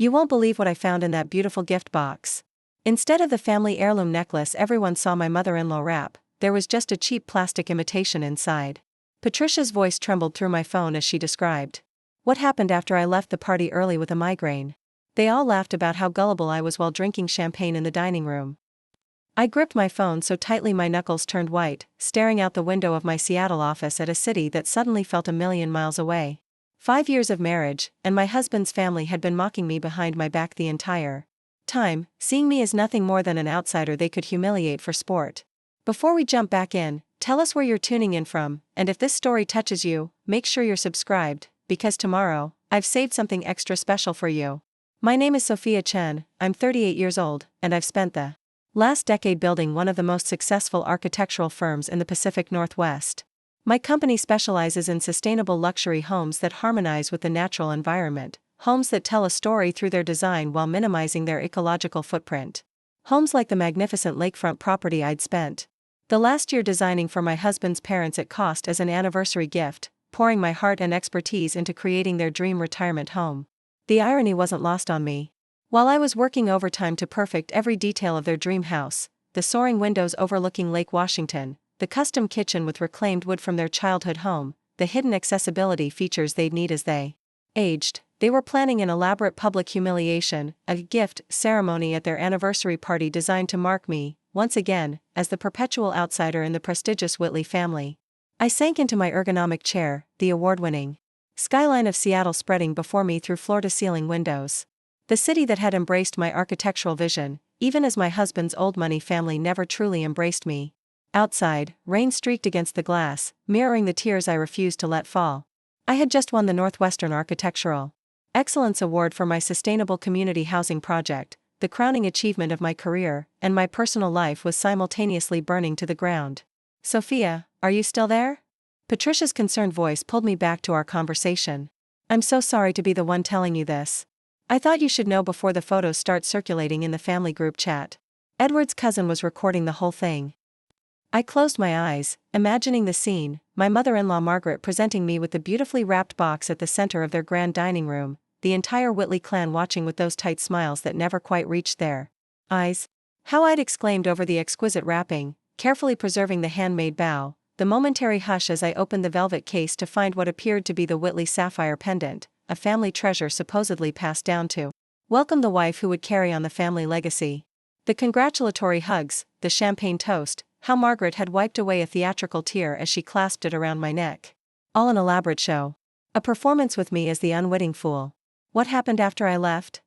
You won't believe what I found in that beautiful gift box. Instead of the family heirloom necklace everyone saw my mother-in-law wrap, there was just a cheap plastic imitation inside. Patricia's voice trembled through my phone as she described what happened after I left the party early with a migraine. They all laughed about how gullible I was while drinking champagne in the dining room. I gripped my phone so tightly my knuckles turned white, staring out the window of my Seattle office at a city that suddenly felt a million miles away. 5 years of marriage, and my husband's family had been mocking me behind my back the entire time, seeing me as nothing more than an outsider they could humiliate for sport. Before we jump back in, tell us where you're tuning in from, and if this story touches you, make sure you're subscribed, because tomorrow, I've saved something extra special for you. My name is Sophia Chen, I'm 38 years old, and I've spent the last decade building one of the most successful architectural firms in the Pacific Northwest. My company specializes in sustainable luxury homes that harmonize with the natural environment, homes that tell a story through their design while minimizing their ecological footprint. Homes like the magnificent lakefront property I'd spent the last year designing for my husband's parents at cost as an anniversary gift, pouring my heart and expertise into creating their dream retirement home. The irony wasn't lost on me. While I was working overtime to perfect every detail of their dream house, the soaring windows overlooking Lake Washington, the custom kitchen with reclaimed wood from their childhood home, the hidden accessibility features they'd need as they aged, they were planning an elaborate public humiliation, a gift ceremony at their anniversary party designed to mark me, once again, as the perpetual outsider in the prestigious Whitley family. I sank into my ergonomic chair, the award-winning skyline of Seattle spreading before me through floor-to-ceiling windows. The city that had embraced my architectural vision, even as my husband's old-money family never truly embraced me. Outside, rain streaked against the glass, mirroring the tears I refused to let fall. I had just won the Northwestern Architectural Excellence Award for my sustainable community housing project, the crowning achievement of my career, and my personal life was simultaneously burning to the ground. Sophia, are you still there? Patricia's concerned voice pulled me back to our conversation. I'm so sorry to be the one telling you this. I thought you should know before the photos start circulating in the family group chat. Edward's cousin was recording the whole thing. I closed my eyes, imagining the scene, my mother-in-law Margaret presenting me with the beautifully wrapped box at the center of their grand dining room, the entire Whitley clan watching with those tight smiles that never quite reached their eyes. How I'd exclaimed over the exquisite wrapping, carefully preserving the handmade bow, the momentary hush as I opened the velvet case to find what appeared to be the Whitley sapphire pendant, a family treasure supposedly passed down to welcome the wife who would carry on the family legacy. The congratulatory hugs, the champagne toast, how Margaret had wiped away a theatrical tear as she clasped it around my neck. All an elaborate show. A performance with me as the unwitting fool. What happened after I left?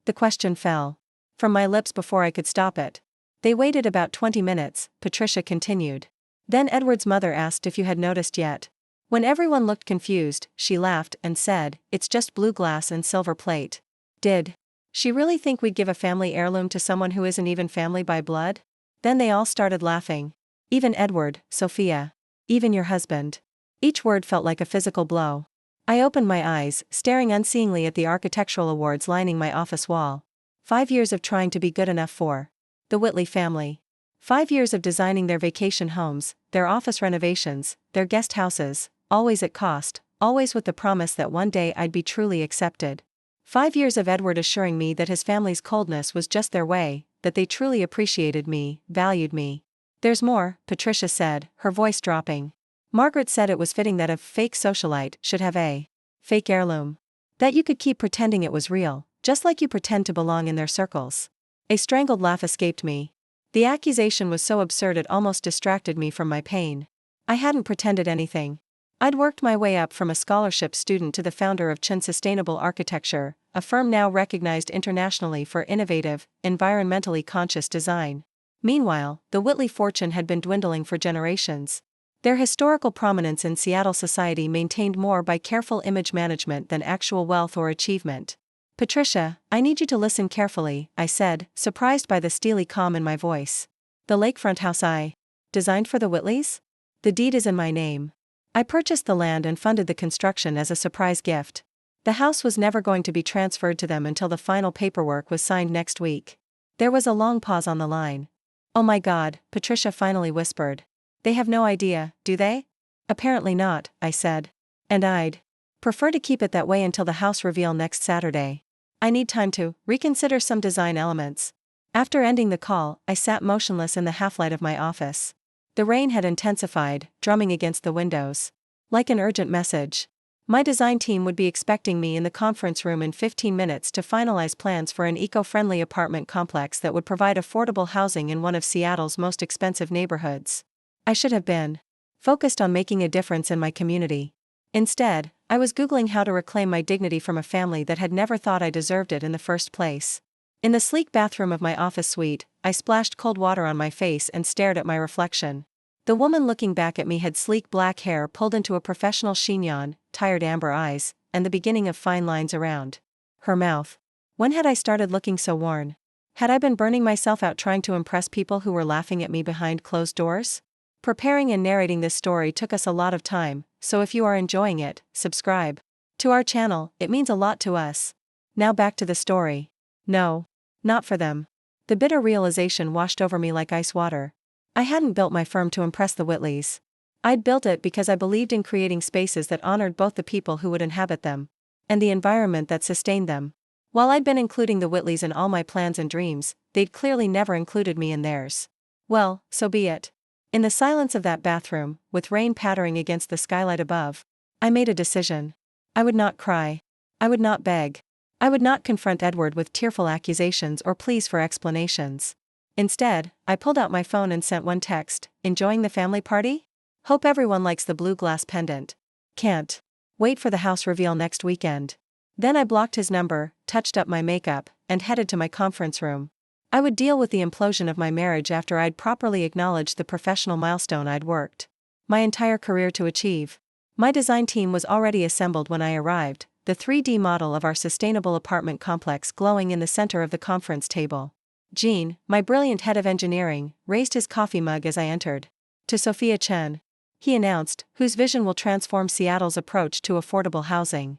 The question fell from my lips before I could stop it. They waited about 20 minutes, Patricia continued. Then Edward's mother asked if you had noticed yet. When everyone looked confused, she laughed and said, "It's just blue glass and silver plate." Did she really think we'd give a family heirloom to someone who isn't even family by blood? Then they all started laughing. Even Edward, Sophia. Even your husband. Each word felt like a physical blow. I opened my eyes, staring unseeingly at the architectural awards lining my office wall. 5 years of trying to be good enough for the Whitley family. 5 years of designing their vacation homes, their office renovations, their guest houses, always at cost, always with the promise that one day I'd be truly accepted. 5 years of Edward assuring me that his family's coldness was just their way, that they truly appreciated me, valued me. There's more, Patricia said, her voice dropping. Margaret said it was fitting that a fake socialite should have a fake heirloom. That you could keep pretending it was real, just like you pretend to belong in their circles. A strangled laugh escaped me. The accusation was so absurd it almost distracted me from my pain. I hadn't pretended anything. I'd worked my way up from a scholarship student to the founder of Chen Sustainable Architecture, a firm now recognized internationally for innovative, environmentally conscious design. Meanwhile, the Whitley fortune had been dwindling for generations. Their historical prominence in Seattle society maintained more by careful image management than actual wealth or achievement. Patricia, I need you to listen carefully, I said, surprised by the steely calm in my voice. The lakefront house I designed for the Whitleys? The deed is in my name. I purchased the land and funded the construction as a surprise gift. The house was never going to be transferred to them until the final paperwork was signed next week. There was a long pause on the line. Oh my God, Patricia finally whispered. They have no idea, do they? Apparently not, I said. And I'd prefer to keep it that way until the house reveal next Saturday. I need time to reconsider some design elements. After ending the call, I sat motionless in the half-light of my office. The rain had intensified, drumming against the windows. Like an urgent message. My design team would be expecting me in the conference room in 15 minutes to finalize plans for an eco-friendly apartment complex that would provide affordable housing in one of Seattle's most expensive neighborhoods. I should have been focused on making a difference in my community. Instead, I was Googling how to reclaim my dignity from a family that had never thought I deserved it in the first place. In the sleek bathroom of my office suite, I splashed cold water on my face and stared at my reflection. The woman looking back at me had sleek black hair pulled into a professional chignon, tired amber eyes, and the beginning of fine lines around her mouth. When had I started looking so worn? Had I been burning myself out trying to impress people who were laughing at me behind closed doors? Preparing and narrating this story took us a lot of time, so if you are enjoying it, subscribe to our channel, it means a lot to us. Now back to the story. No. Not for them. The bitter realization washed over me like ice water. I hadn't built my firm to impress the Whitleys. I'd built it because I believed in creating spaces that honored both the people who would inhabit them and the environment that sustained them. While I'd been including the Whitleys in all my plans and dreams, they'd clearly never included me in theirs. Well, so be it. In the silence of that bathroom, with rain pattering against the skylight above, I made a decision. I would not cry. I would not beg. I would not confront Edward with tearful accusations or pleas for explanations. Instead, I pulled out my phone and sent one text: enjoying the family party? Hope everyone likes the blue glass pendant. Can't wait for the house reveal next weekend. Then I blocked his number, touched up my makeup, and headed to my conference room. I would deal with the implosion of my marriage after I'd properly acknowledged the professional milestone I'd worked my entire career to achieve. My design team was already assembled when I arrived, the 3D model of our sustainable apartment complex glowing in the center of the conference table. Gene, my brilliant head of engineering, raised his coffee mug as I entered. To Sophia Chen, he announced, whose vision will transform Seattle's approach to affordable housing.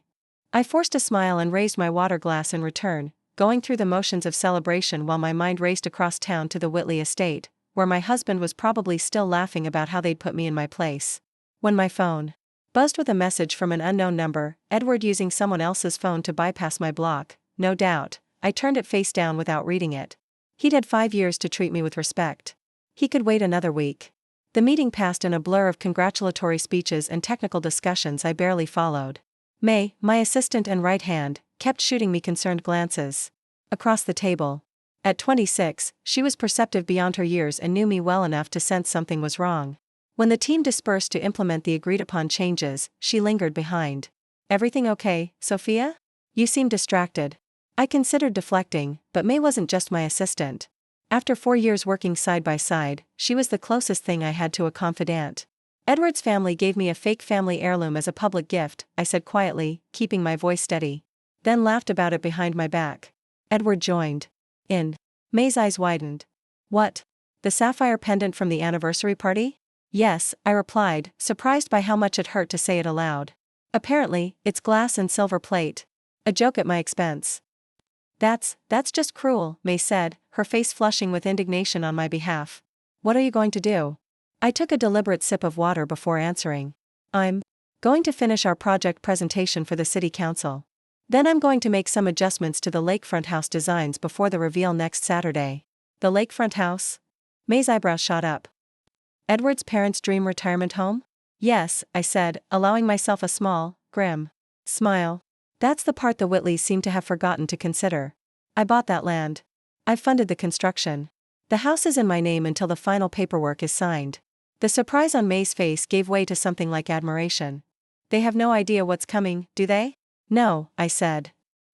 I forced a smile and raised my water glass in return, going through the motions of celebration while my mind raced across town to the Whitley estate, where my husband was probably still laughing about how they'd put me in my place. When my phone buzzed with a message from an unknown number, Edward using someone else's phone to bypass my block, no doubt, I turned it face down without reading it. He'd had 5 years to treat me with respect. He could wait another week. The meeting passed in a blur of congratulatory speeches and technical discussions I barely followed. May, my assistant and right hand, kept shooting me concerned glances across the table. At 26, she was perceptive beyond her years and knew me well enough to sense something was wrong. When the team dispersed to implement the agreed-upon changes, she lingered behind. Everything okay, Sophia? You seem distracted. I considered deflecting, but May wasn't just my assistant. After 4 years working side by side, she was the closest thing I had to a confidant. Edward's family gave me a fake family heirloom as a public gift, I said quietly, keeping my voice steady. Then laughed about it behind my back. Edward joined in. May's eyes widened. What? The sapphire pendant from the anniversary party? Yes, I replied, surprised by how much it hurt to say it aloud. Apparently, it's glass and silver plate. A joke at my expense. That's just cruel, May said, her face flushing with indignation on my behalf. What are you going to do? I took a deliberate sip of water before answering. I'm going to finish our project presentation for the city council. Then I'm going to make some adjustments to the lakefront house designs before the reveal next Saturday. The lakefront house? May's eyebrows shot up. Edward's parents' dream retirement home? Yes, I said, allowing myself a small, grim smile. That's the part the Whitleys seem to have forgotten to consider. I bought that land. I've funded the construction. The house is in my name until the final paperwork is signed. The surprise on May's face gave way to something like admiration. They have no idea what's coming, do they? No, I said.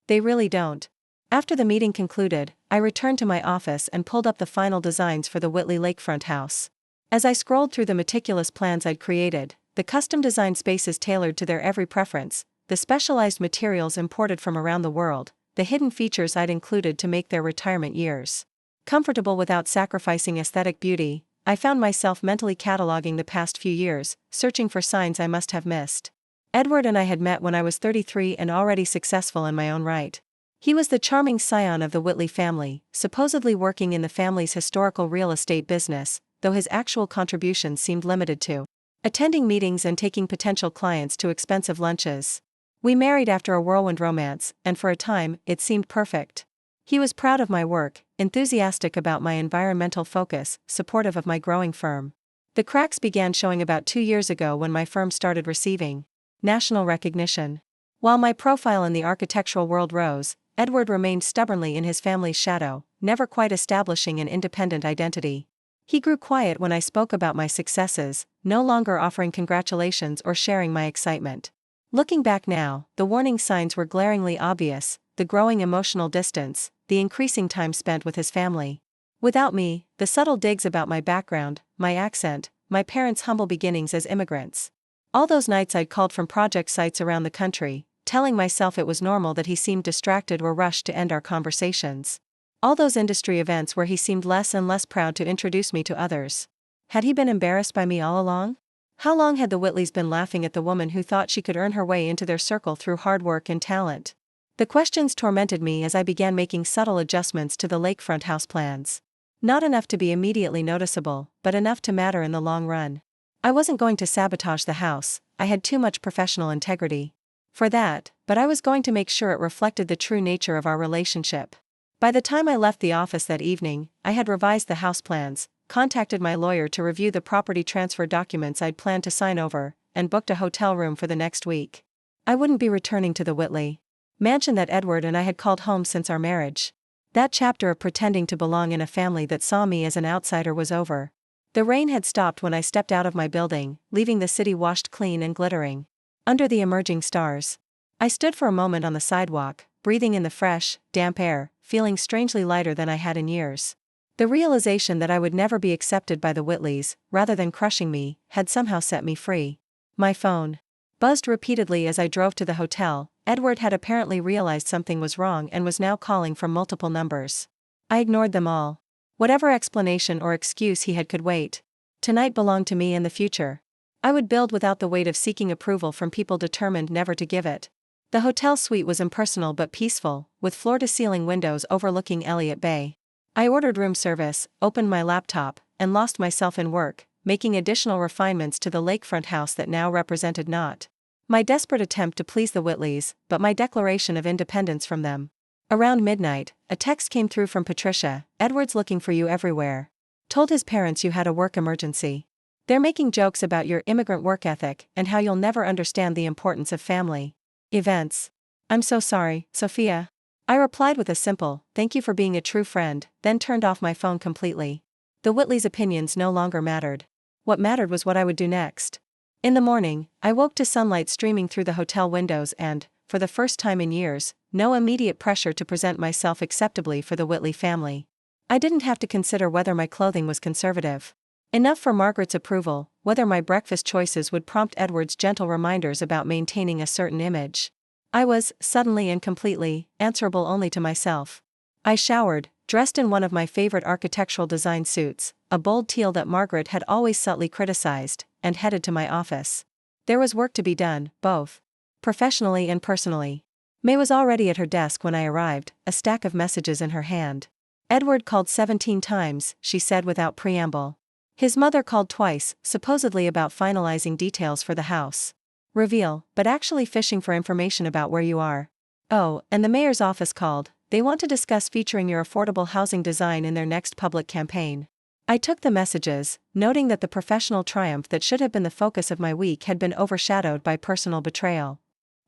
They really don't. After the meeting concluded, I returned to my office and pulled up the final designs for the Whitley lakefront house. As I scrolled through the meticulous plans I'd created, the custom-designed spaces tailored to their every preference, the specialized materials imported from around the world, the hidden features I'd included to make their retirement years comfortable without sacrificing aesthetic beauty, I found myself mentally cataloging the past few years, searching for signs I must have missed. Edward and I had met when I was 33 and already successful in my own right. He was the charming scion of the Whitley family, supposedly working in the family's historical real estate business, though his actual contributions seemed limited to attending meetings and taking potential clients to expensive lunches. We married after a whirlwind romance, and for a time, it seemed perfect. He was proud of my work, enthusiastic about my environmental focus, supportive of my growing firm. The cracks began showing about 2 years ago when my firm started receiving national recognition. While my profile in the architectural world rose, Edward remained stubbornly in his family's shadow, never quite establishing an independent identity. He grew quiet when I spoke about my successes, no longer offering congratulations or sharing my excitement. Looking back now, the warning signs were glaringly obvious: the growing emotional distance, the increasing time spent with his family. Without me, the subtle digs about my background, my accent, my parents' humble beginnings as immigrants. All those nights I'd called from project sites around the country, telling myself it was normal that he seemed distracted or rushed to end our conversations. All those industry events where he seemed less and less proud to introduce me to others. Had he been embarrassed by me all along? How long had the Whitleys been laughing at the woman who thought she could earn her way into their circle through hard work and talent? The questions tormented me as I began making subtle adjustments to the lakefront house plans. Not enough to be immediately noticeable, but enough to matter in the long run. I wasn't going to sabotage the house, I had too much professional integrity for that, but I was going to make sure it reflected the true nature of our relationship. By the time I left the office that evening, I had revised the house plans, contacted my lawyer to review the property transfer documents I'd planned to sign over, and booked a hotel room for the next week. I wouldn't be returning to the Whitley mansion that Edward and I had called home since our marriage. That chapter of pretending to belong in a family that saw me as an outsider was over. The rain had stopped when I stepped out of my building, leaving the city washed clean and glittering under the emerging stars. I stood for a moment on the sidewalk, breathing in the fresh, damp air, feeling strangely lighter than I had in years. The realization that I would never be accepted by the Whitleys, rather than crushing me, had somehow set me free. My phone buzzed repeatedly as I drove to the hotel. Edward had apparently realized something was wrong and was now calling from multiple numbers. I ignored them all. Whatever explanation or excuse he had could wait. Tonight belonged to me and the future. I would build without the weight of seeking approval from people determined never to give it. The hotel suite was impersonal but peaceful, with floor-to-ceiling windows overlooking Elliott Bay. I ordered room service, opened my laptop, and lost myself in work, making additional refinements to the lakefront house that now represented not my desperate attempt to please the Whitleys, but my declaration of independence from them. Around midnight, a text came through from Patricia: "Edward's looking for you everywhere. Told his parents you had a work emergency. They're making jokes about your immigrant work ethic and how you'll never understand the importance of family events. I'm so sorry, Sophia." I replied with a simple, "Thank you for being a true friend," then turned off my phone completely. The Whitleys' opinions no longer mattered. What mattered was what I would do next. In the morning, I woke to sunlight streaming through the hotel windows and, for the first time in years, no immediate pressure to present myself acceptably for the Whitley family. I didn't have to consider whether my clothing was conservative enough for Margaret's approval, whether my breakfast choices would prompt Edward's gentle reminders about maintaining a certain image. I was, suddenly and completely, answerable only to myself. I showered, dressed in one of my favorite architectural design suits, a bold teal that Margaret had always subtly criticized, and headed to my office. There was work to be done, both professionally and personally. May was already at her desk when I arrived, a stack of messages in her hand. "Edward called 17 times, she said without preamble. His mother called twice, supposedly about finalizing details for the house reveal, but actually fishing for information about where you are. Oh, and the mayor's office called. They want to discuss featuring your affordable housing design in their next public campaign." I took the messages, noting that the professional triumph that should have been the focus of my week had been overshadowed by personal betrayal.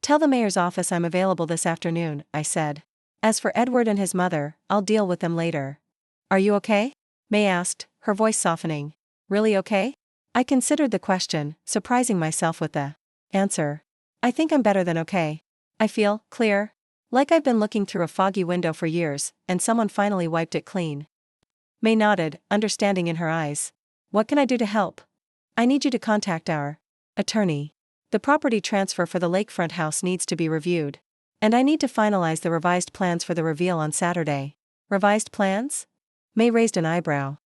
"Tell the mayor's office I'm available this afternoon," I said. "As for Edward and his mother, I'll deal with them later." "Are you okay?" May asked, her voice softening. "Really okay?" I considered the question, surprising myself with the answer. "I think I'm better than okay. I feel clear. Like I've been looking through a foggy window for years, and someone finally wiped it clean." May nodded, understanding in her eyes. "What can I do to help?" "I need you to contact our attorney. The property transfer for the lakefront house needs to be reviewed. And I need to finalize the revised plans for the reveal on Saturday." "Revised plans?" May raised an eyebrow.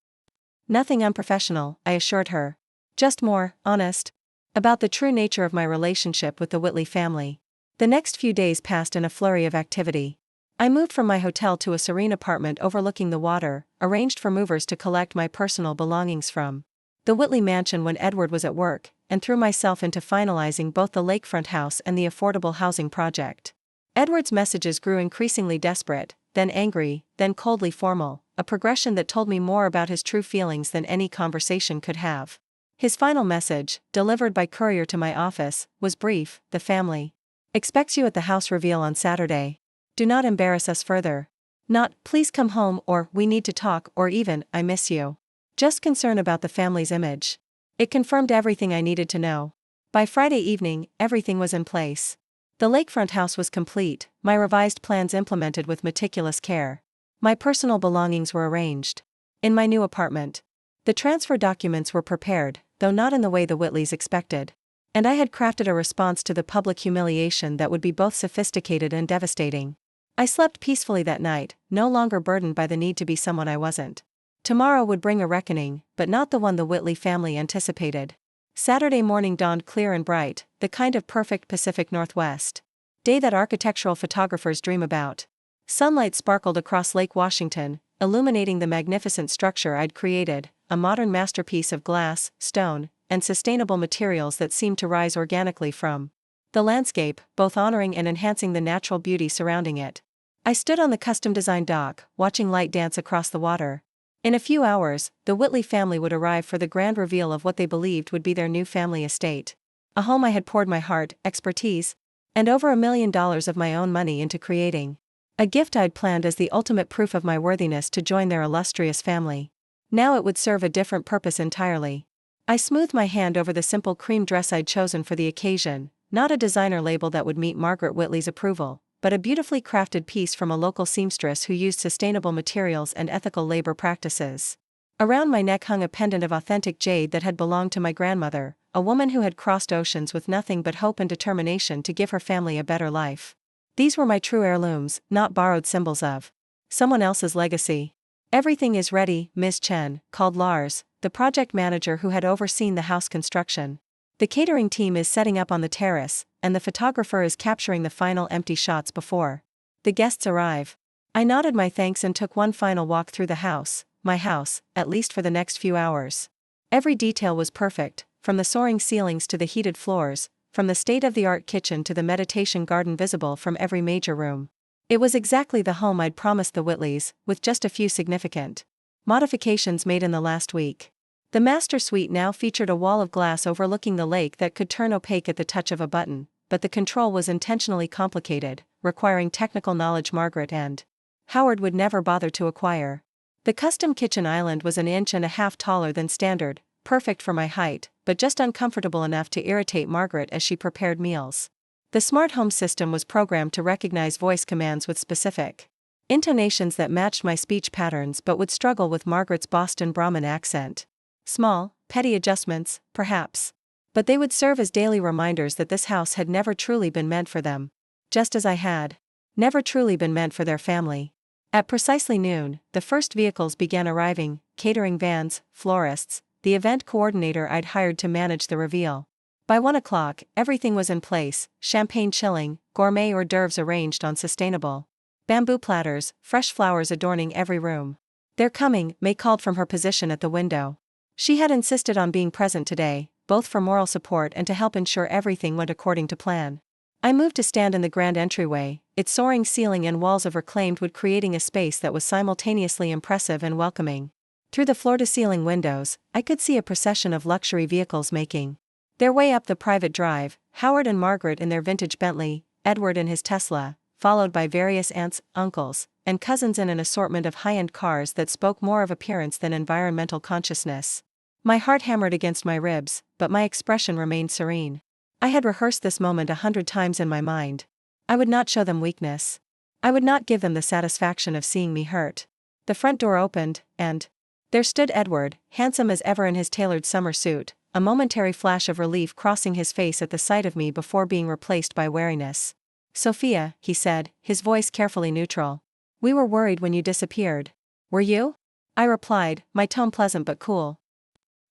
"Nothing unprofessional," I assured her. "Just more honest about the true nature of my relationship with the Whitley family." The next few days passed in a flurry of activity. I moved from my hotel to a serene apartment overlooking the water, arranged for movers to collect my personal belongings from the Whitley mansion when Edward was at work, and threw myself into finalizing both the lakefront house and the affordable housing project. Edward's messages grew increasingly desperate, then angry, then coldly formal, a progression that told me more about his true feelings than any conversation could have. His final message, delivered by courier to my office, was brief: the family expects you at the house reveal on Saturday. Do not embarrass us further. Not, please come home, or we need to talk, or even, I miss you. Just concern about the family's image. It confirmed everything I needed to know. By Friday evening, everything was in place. The lakefront house was complete, my revised plans implemented with meticulous care. My personal belongings were arranged in my new apartment. The transfer documents were prepared, though not in the way the Whitleys expected. And I had crafted a response to the public humiliation that would be both sophisticated and devastating. I slept peacefully that night, no longer burdened by the need to be someone I wasn't. Tomorrow would bring a reckoning, but not the one the Whitley family anticipated. Saturday morning dawned clear and bright, the kind of perfect Pacific Northwest day that architectural photographers dream about. Sunlight sparkled across Lake Washington, illuminating the magnificent structure I'd created, a modern masterpiece of glass, stone, and sustainable materials that seemed to rise organically from the landscape, both honoring and enhancing the natural beauty surrounding it. I stood on the custom-designed dock, watching light dance across the water. In a few hours, the Whitley family would arrive for the grand reveal of what they believed would be their new family estate. A home I had poured my heart, expertise, and over $1 million of my own money into creating. A gift I'd planned as the ultimate proof of my worthiness to join their illustrious family. Now it would serve a different purpose entirely. I smoothed my hand over the simple cream dress I'd chosen for the occasion, not a designer label that would meet Margaret Whitley's approval, but a beautifully crafted piece from a local seamstress who used sustainable materials and ethical labor practices. Around my neck hung a pendant of authentic jade that had belonged to my grandmother, a woman who had crossed oceans with nothing but hope and determination to give her family a better life. These were my true heirlooms, not borrowed symbols of someone else's legacy. Everything is ready, Ms. Chen, called Lars, the project manager who had overseen the house construction. The catering team is setting up on the terrace, and the photographer is capturing the final empty shots before the guests arrive. I nodded my thanks and took one final walk through the house, my house, at least for the next few hours. Every detail was perfect, from the soaring ceilings to the heated floors, from the state-of-the-art kitchen to the meditation garden visible from every major room. It was exactly the home I'd promised the Whitleys, with just a few significant modifications made in the last week. The master suite now featured a wall of glass overlooking the lake that could turn opaque at the touch of a button, but the control was intentionally complicated, requiring technical knowledge Margaret and Howard would never bother to acquire. The custom kitchen island was 1.5 inches taller than standard, perfect for my height, but just uncomfortable enough to irritate Margaret as she prepared meals. The smart home system was programmed to recognize voice commands with specific intonations that matched my speech patterns but would struggle with Margaret's Boston Brahmin accent. Small, petty adjustments, perhaps. But they would serve as daily reminders that this house had never truly been meant for them. Just as I had never truly been meant for their family. At precisely noon, the first vehicles began arriving, catering vans, florists, the event coordinator I'd hired to manage the reveal. By 1 o'clock, everything was in place, champagne chilling, gourmet hors d'oeuvres arranged on sustainable bamboo platters, fresh flowers adorning every room. "They're coming," May called from her position at the window. She had insisted on being present today, both for moral support and to help ensure everything went according to plan. I moved to stand in the grand entryway, its soaring ceiling and walls of reclaimed wood creating a space that was simultaneously impressive and welcoming. Through the floor-to-ceiling windows, I could see a procession of luxury vehicles making their way up the private drive, Howard and Margaret in their vintage Bentley, Edward in his Tesla, followed by various aunts, uncles, and cousins in an assortment of high-end cars that spoke more of appearance than environmental consciousness. My heart hammered against my ribs, but my expression remained serene. I had rehearsed this moment 100 times in my mind. I would not show them weakness. I would not give them the satisfaction of seeing me hurt. The front door opened, and there stood Edward, handsome as ever in his tailored summer suit, a momentary flash of relief crossing his face at the sight of me before being replaced by wariness. "Sophia," he said, his voice carefully neutral. "We were worried when you disappeared." "Were you?" I replied, my tone pleasant but cool.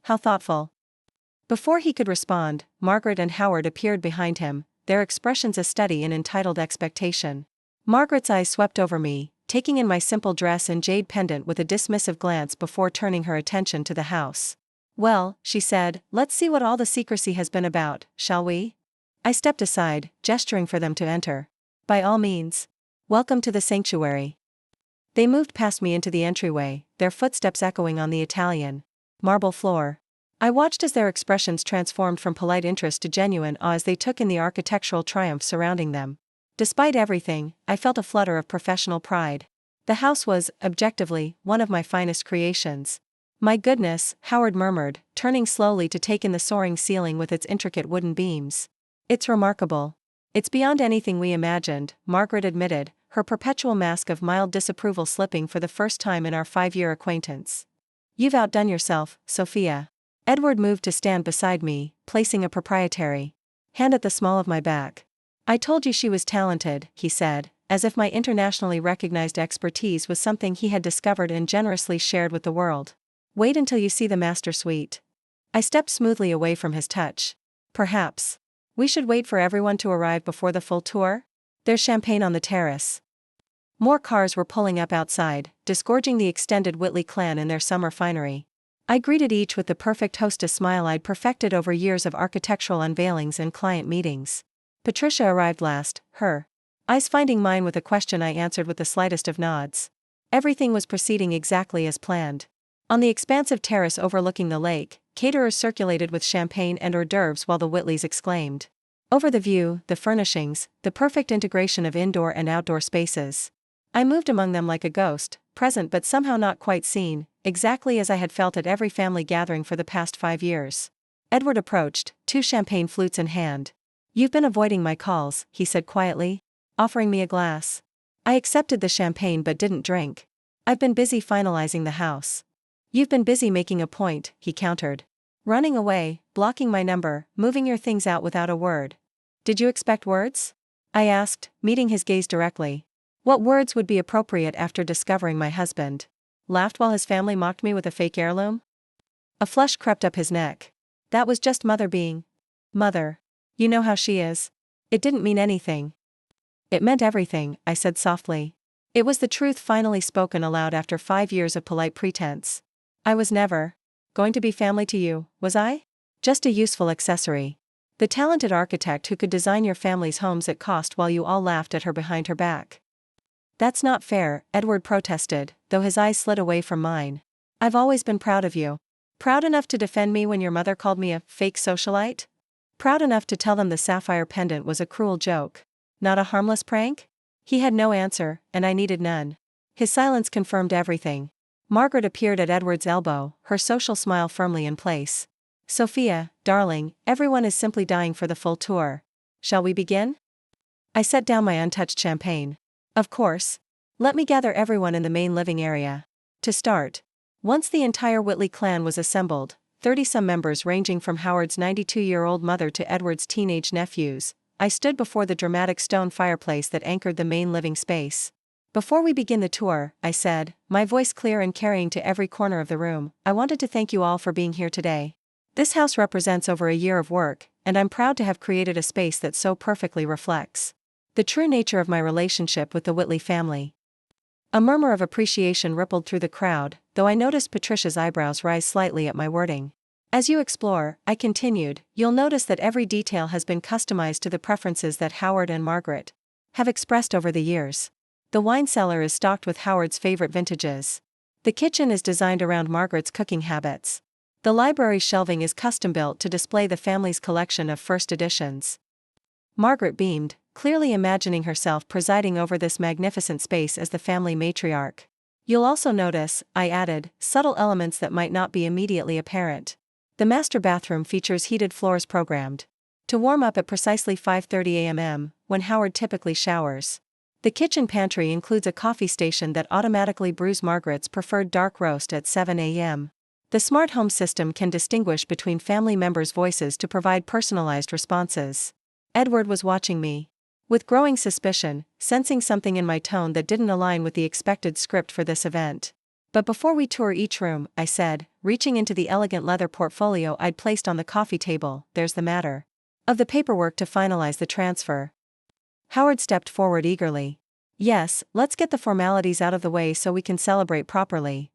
"How thoughtful." Before he could respond, Margaret and Howard appeared behind him, their expressions a study in entitled expectation. Margaret's eyes swept over me, taking in my simple dress and jade pendant with a dismissive glance before turning her attention to the house. Well, she said, let's see what all the secrecy has been about, shall we? I stepped aside, gesturing for them to enter. By all means. Welcome to the sanctuary. They moved past me into the entryway, their footsteps echoing on the Italian marble floor. I watched as their expressions transformed from polite interest to genuine awe as they took in the architectural triumph surrounding them. Despite everything, I felt a flutter of professional pride. The house was, objectively, one of my finest creations. My goodness, Howard murmured, turning slowly to take in the soaring ceiling with its intricate wooden beams. It's remarkable. It's beyond anything we imagined, Margaret admitted, her perpetual mask of mild disapproval slipping for the first time in our 5-year acquaintance. You've outdone yourself, Sophia. Edward moved to stand beside me, placing a proprietary hand at the small of my back. I told you she was talented, he said, as if my internationally recognized expertise was something he had discovered and generously shared with the world. Wait until you see the master suite. I stepped smoothly away from his touch. Perhaps we should wait for everyone to arrive before the full tour? There's champagne on the terrace. More cars were pulling up outside, disgorging the extended Whitley clan in their summer finery. I greeted each with the perfect hostess smile I'd perfected over years of architectural unveilings and client meetings. Patricia arrived last, her eyes finding mine with a question I answered with the slightest of nods. Everything was proceeding exactly as planned. On the expansive terrace overlooking the lake, caterers circulated with champagne and hors d'oeuvres while the Whitleys exclaimed over the view, the furnishings, the perfect integration of indoor and outdoor spaces. I moved among them like a ghost, present but somehow not quite seen, exactly as I had felt at every family gathering for the past 5 years. Edward approached, 2 champagne flutes in hand. You've been avoiding my calls, he said quietly, offering me a glass. I accepted the champagne but didn't drink. I've been busy finalizing the house. You've been busy making a point, he countered. Running away, blocking my number, moving your things out without a word. Did you expect words? I asked, meeting his gaze directly. What words would be appropriate after discovering my husband? Laughed while his family mocked me with a fake heirloom? A flush crept up his neck. That was just Mother being Mother. You know how she is. It didn't mean anything. It meant everything, I said softly. It was the truth finally spoken aloud after 5 years of polite pretense. I was never going to be family to you, was I? Just a useful accessory. The talented architect who could design your family's homes at cost while you all laughed at her behind her back. That's not fair, Edward protested, though his eyes slid away from mine. I've always been proud of you. Proud enough to defend me when your mother called me a fake socialite? Proud enough to tell them the sapphire pendant was a cruel joke. Not a harmless prank? He had no answer, and I needed none. His silence confirmed everything. Margaret appeared at Edward's elbow, her social smile firmly in place. Sophia, darling, everyone is simply dying for the full tour. Shall we begin? I set down my untouched champagne. Of course. Let me gather everyone in the main living area. To start. Once the entire Whitley clan was assembled, 30-some members ranging from Howard's 92-year-old mother to Edward's teenage nephews, I stood before the dramatic stone fireplace that anchored the main living space. Before we begin the tour, I said, my voice clear and carrying to every corner of the room, I wanted to thank you all for being here today. This house represents over a year of work, and I'm proud to have created a space that so perfectly reflects the true nature of my relationship with the Whitley family. A murmur of appreciation rippled through the crowd, though I noticed Patricia's eyebrows rise slightly at my wording. As you explore, I continued, you'll notice that every detail has been customized to the preferences that Howard and Margaret have expressed over the years. The wine cellar is stocked with Howard's favorite vintages. The kitchen is designed around Margaret's cooking habits. The library shelving is custom-built to display the family's collection of first editions. Margaret beamed, clearly imagining herself presiding over this magnificent space as the family matriarch. You'll also notice, I added, subtle elements that might not be immediately apparent. The master bathroom features heated floors programmed to warm up at precisely 5:30 a.m., when Howard typically showers. The kitchen pantry includes a coffee station that automatically brews Margaret's preferred dark roast at 7 a.m. The smart home system can distinguish between family members' voices to provide personalized responses. Edward was watching me with growing suspicion, sensing something in my tone that didn't align with the expected script for this event. But before we tour each room, I said, reaching into the elegant leather portfolio I'd placed on the coffee table, there's the matter of the paperwork to finalize the transfer. Howard stepped forward eagerly. Yes, let's get the formalities out of the way so we can celebrate properly.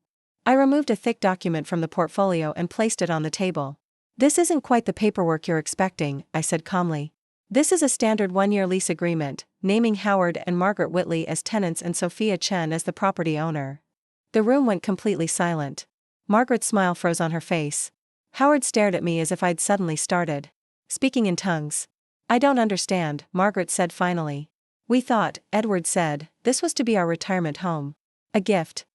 I removed a thick document from the portfolio and placed it on the table. This isn't quite the paperwork you're expecting, I said calmly. This is a standard 1-year lease agreement, naming Howard and Margaret Whitley as tenants and Sophia Chen as the property owner. The room went completely silent. Margaret's smile froze on her face. Howard stared at me as if I'd suddenly started speaking in tongues. I don't understand, Margaret said finally. We thought, Edward said, this was to be our retirement home. A gift.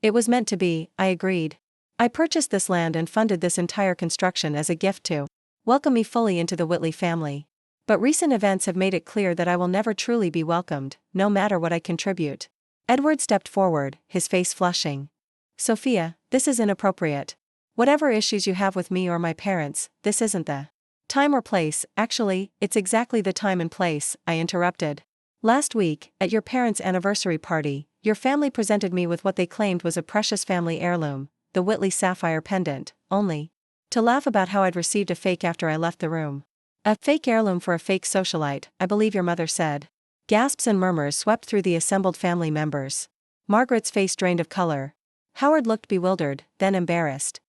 It was meant to be, I agreed. I purchased this land and funded this entire construction as a gift to welcome me fully into the Whitley family. But recent events have made it clear that I will never truly be welcomed, no matter what I contribute. Edward stepped forward, his face flushing. Sophia, this is inappropriate. Whatever issues you have with me or my parents, this isn't the time or place. Actually, it's exactly the time and place, I interrupted. Last week, at your parents' anniversary party, your family presented me with what they claimed was a precious family heirloom, the Whitley sapphire pendant, only to laugh about how I'd received a fake after I left the room. A fake heirloom for a fake socialite, I believe your mother said. Gasps and murmurs swept through the assembled family members. Margaret's face drained of color. Howard looked bewildered, then embarrassed.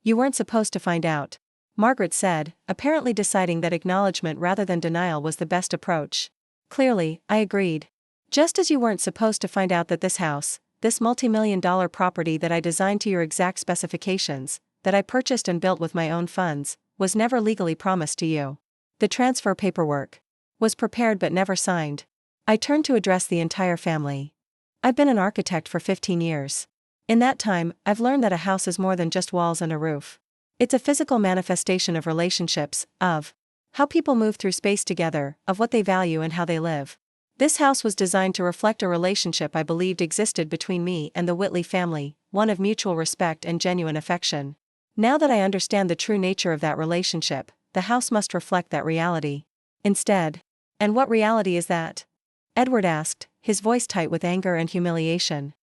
You weren't supposed to find out, Margaret said, apparently deciding that acknowledgement rather than denial was the best approach. Clearly, I agreed. Just as you weren't supposed to find out that this house, this multi-million-dollar property that I designed to your exact specifications, that I purchased and built with my own funds, was never legally promised to you. The transfer paperwork was prepared but never signed. I turned to address the entire family. I've been an architect for 15 years. In that time, I've learned that a house is more than just walls and a roof. It's a physical manifestation of relationships, of how people move through space together, of what they value and how they live. This house was designed to reflect a relationship I believed existed between me and the Whitley family, one of mutual respect and genuine affection. Now that I understand the true nature of that relationship, the house must reflect that reality. Instead. And what reality is that? Edward asked, his voice tight with anger and humiliation.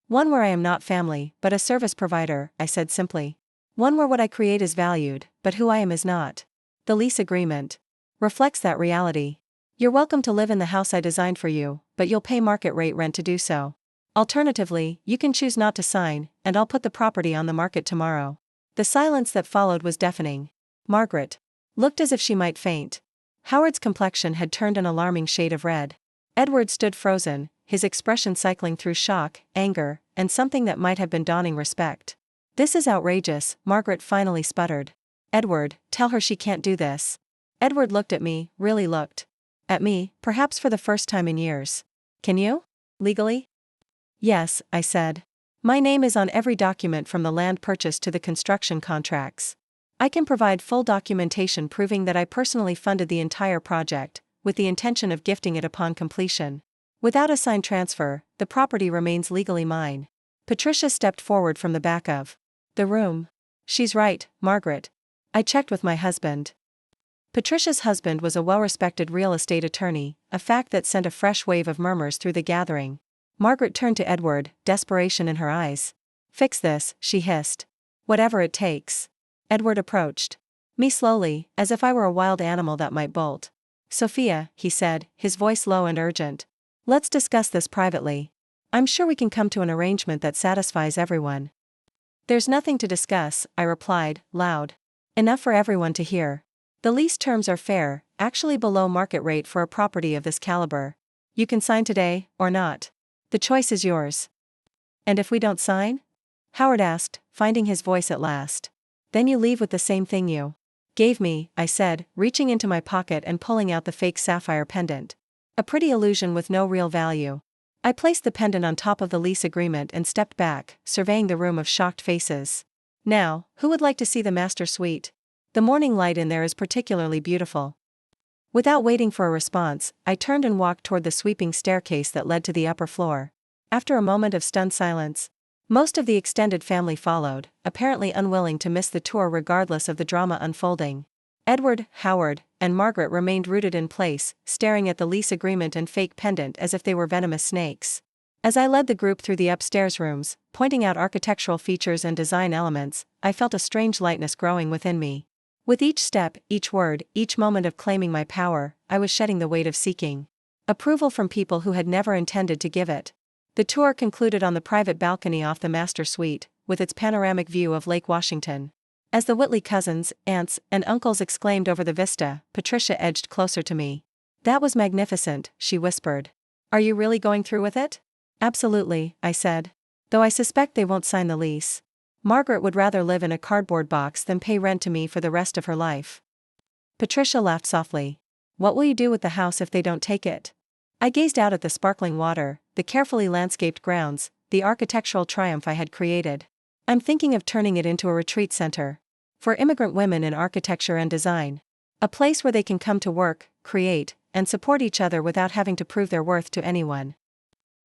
One where I am not family, but a service provider, I said simply. One where what I create is valued, but who I am is not. The lease agreement reflects that reality. You're welcome to live in the house I designed for you, but you'll pay market rate rent to do so. Alternatively, you can choose not to sign, and I'll put the property on the market tomorrow. The silence that followed was deafening. Margaret looked as if she might faint. Howard's complexion had turned an alarming shade of red. Edward stood frozen, his expression cycling through shock, anger, and something that might have been dawning respect. This is outrageous, Margaret finally sputtered. Edward, tell her she can't do this. Edward looked at me, really looked at me, perhaps for the first time in years. Can you? Legally? Yes, I said. My name is on every document from the land purchase to the construction contracts. I can provide full documentation proving that I personally funded the entire project, with the intention of gifting it upon completion. Without a signed transfer, the property remains legally mine. Patricia stepped forward from the back of the room. She's right, Margaret. I checked with my husband. Patricia's husband was a well-respected real estate attorney, a fact that sent a fresh wave of murmurs through the gathering. Margaret turned to Edward, desperation in her eyes. Fix this, she hissed. Whatever it takes. Edward approached me slowly, as if I were a wild animal that might bolt. Sophia, he said, his voice low and urgent. Let's discuss this privately. I'm sure we can come to an arrangement that satisfies everyone. There's nothing to discuss, I replied, loud enough for everyone to hear. The lease terms are fair, actually below market rate for a property of this caliber. You can sign today, or not. The choice is yours. And if we don't sign? Howard asked, finding his voice at last. Then you leave with the same thing you gave me, I said, reaching into my pocket and pulling out the fake sapphire pendant. A pretty illusion with no real value. I placed the pendant on top of the lease agreement and stepped back, surveying the room of shocked faces. Now, who would like to see the master suite? The morning light in there is particularly beautiful. Without waiting for a response, I turned and walked toward the sweeping staircase that led to the upper floor. After a moment of stunned silence, most of the extended family followed, apparently unwilling to miss the tour regardless of the drama unfolding. Edward, Howard, and Margaret remained rooted in place, staring at the lease agreement and fake pendant as if they were venomous snakes. As I led the group through the upstairs rooms, pointing out architectural features and design elements, I felt a strange lightness growing within me. With each step, each word, each moment of claiming my power, I was shedding the weight of seeking approval from people who had never intended to give it. The tour concluded on the private balcony off the master suite, with its panoramic view of Lake Washington. As the Whitley cousins, aunts, and uncles exclaimed over the vista, Patricia edged closer to me. "That was magnificent," she whispered. "Are you really going through with it?" "Absolutely," I said. "Though I suspect they won't sign the lease. Margaret would rather live in a cardboard box than pay rent to me for the rest of her life." Patricia laughed softly. "What will you do with the house if they don't take it?" I gazed out at the sparkling water, the carefully landscaped grounds, the architectural triumph I had created. "I'm thinking of turning it into a retreat center. For immigrant women in architecture and design. A place where they can come to work, create, and support each other without having to prove their worth to anyone."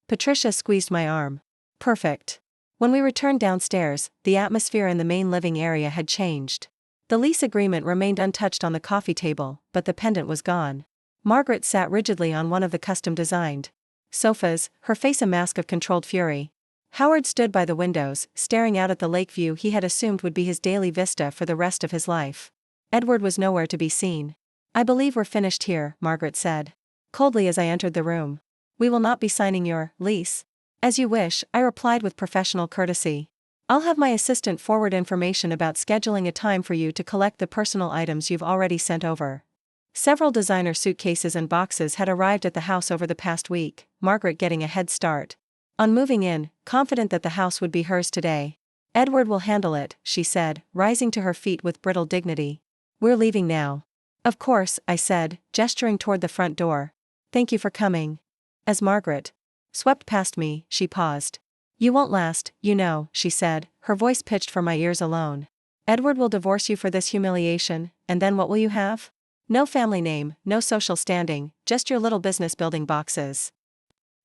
Patricia squeezed my arm. "Perfect." When we returned downstairs, the atmosphere in the main living area had changed. The lease agreement remained untouched on the coffee table, but the pendant was gone. Margaret sat rigidly on one of the custom-designed sofas, her face a mask of controlled fury. Howard stood by the windows, staring out at the lake view he had assumed would be his daily vista for the rest of his life. Edward was nowhere to be seen. "I believe we're finished here," Margaret said coldly as I entered the room. "We will not be signing your lease." "As you wish," I replied with professional courtesy. "I'll have my assistant forward information about scheduling a time for you to collect the personal items you've already sent over." Several designer suitcases and boxes had arrived at the house over the past week, Margaret getting a head start. On moving in, confident that the house would be hers today. "Edward will handle it," she said, rising to her feet with brittle dignity. "We're leaving now." "Of course," I said, gesturing toward the front door. "Thank you for coming." As Margaret swept past me, she paused. "You won't last, you know," she said, her voice pitched for my ears alone. "Edward will divorce you for this humiliation, and then what will you have? No family name, no social standing, just your little business-building boxes."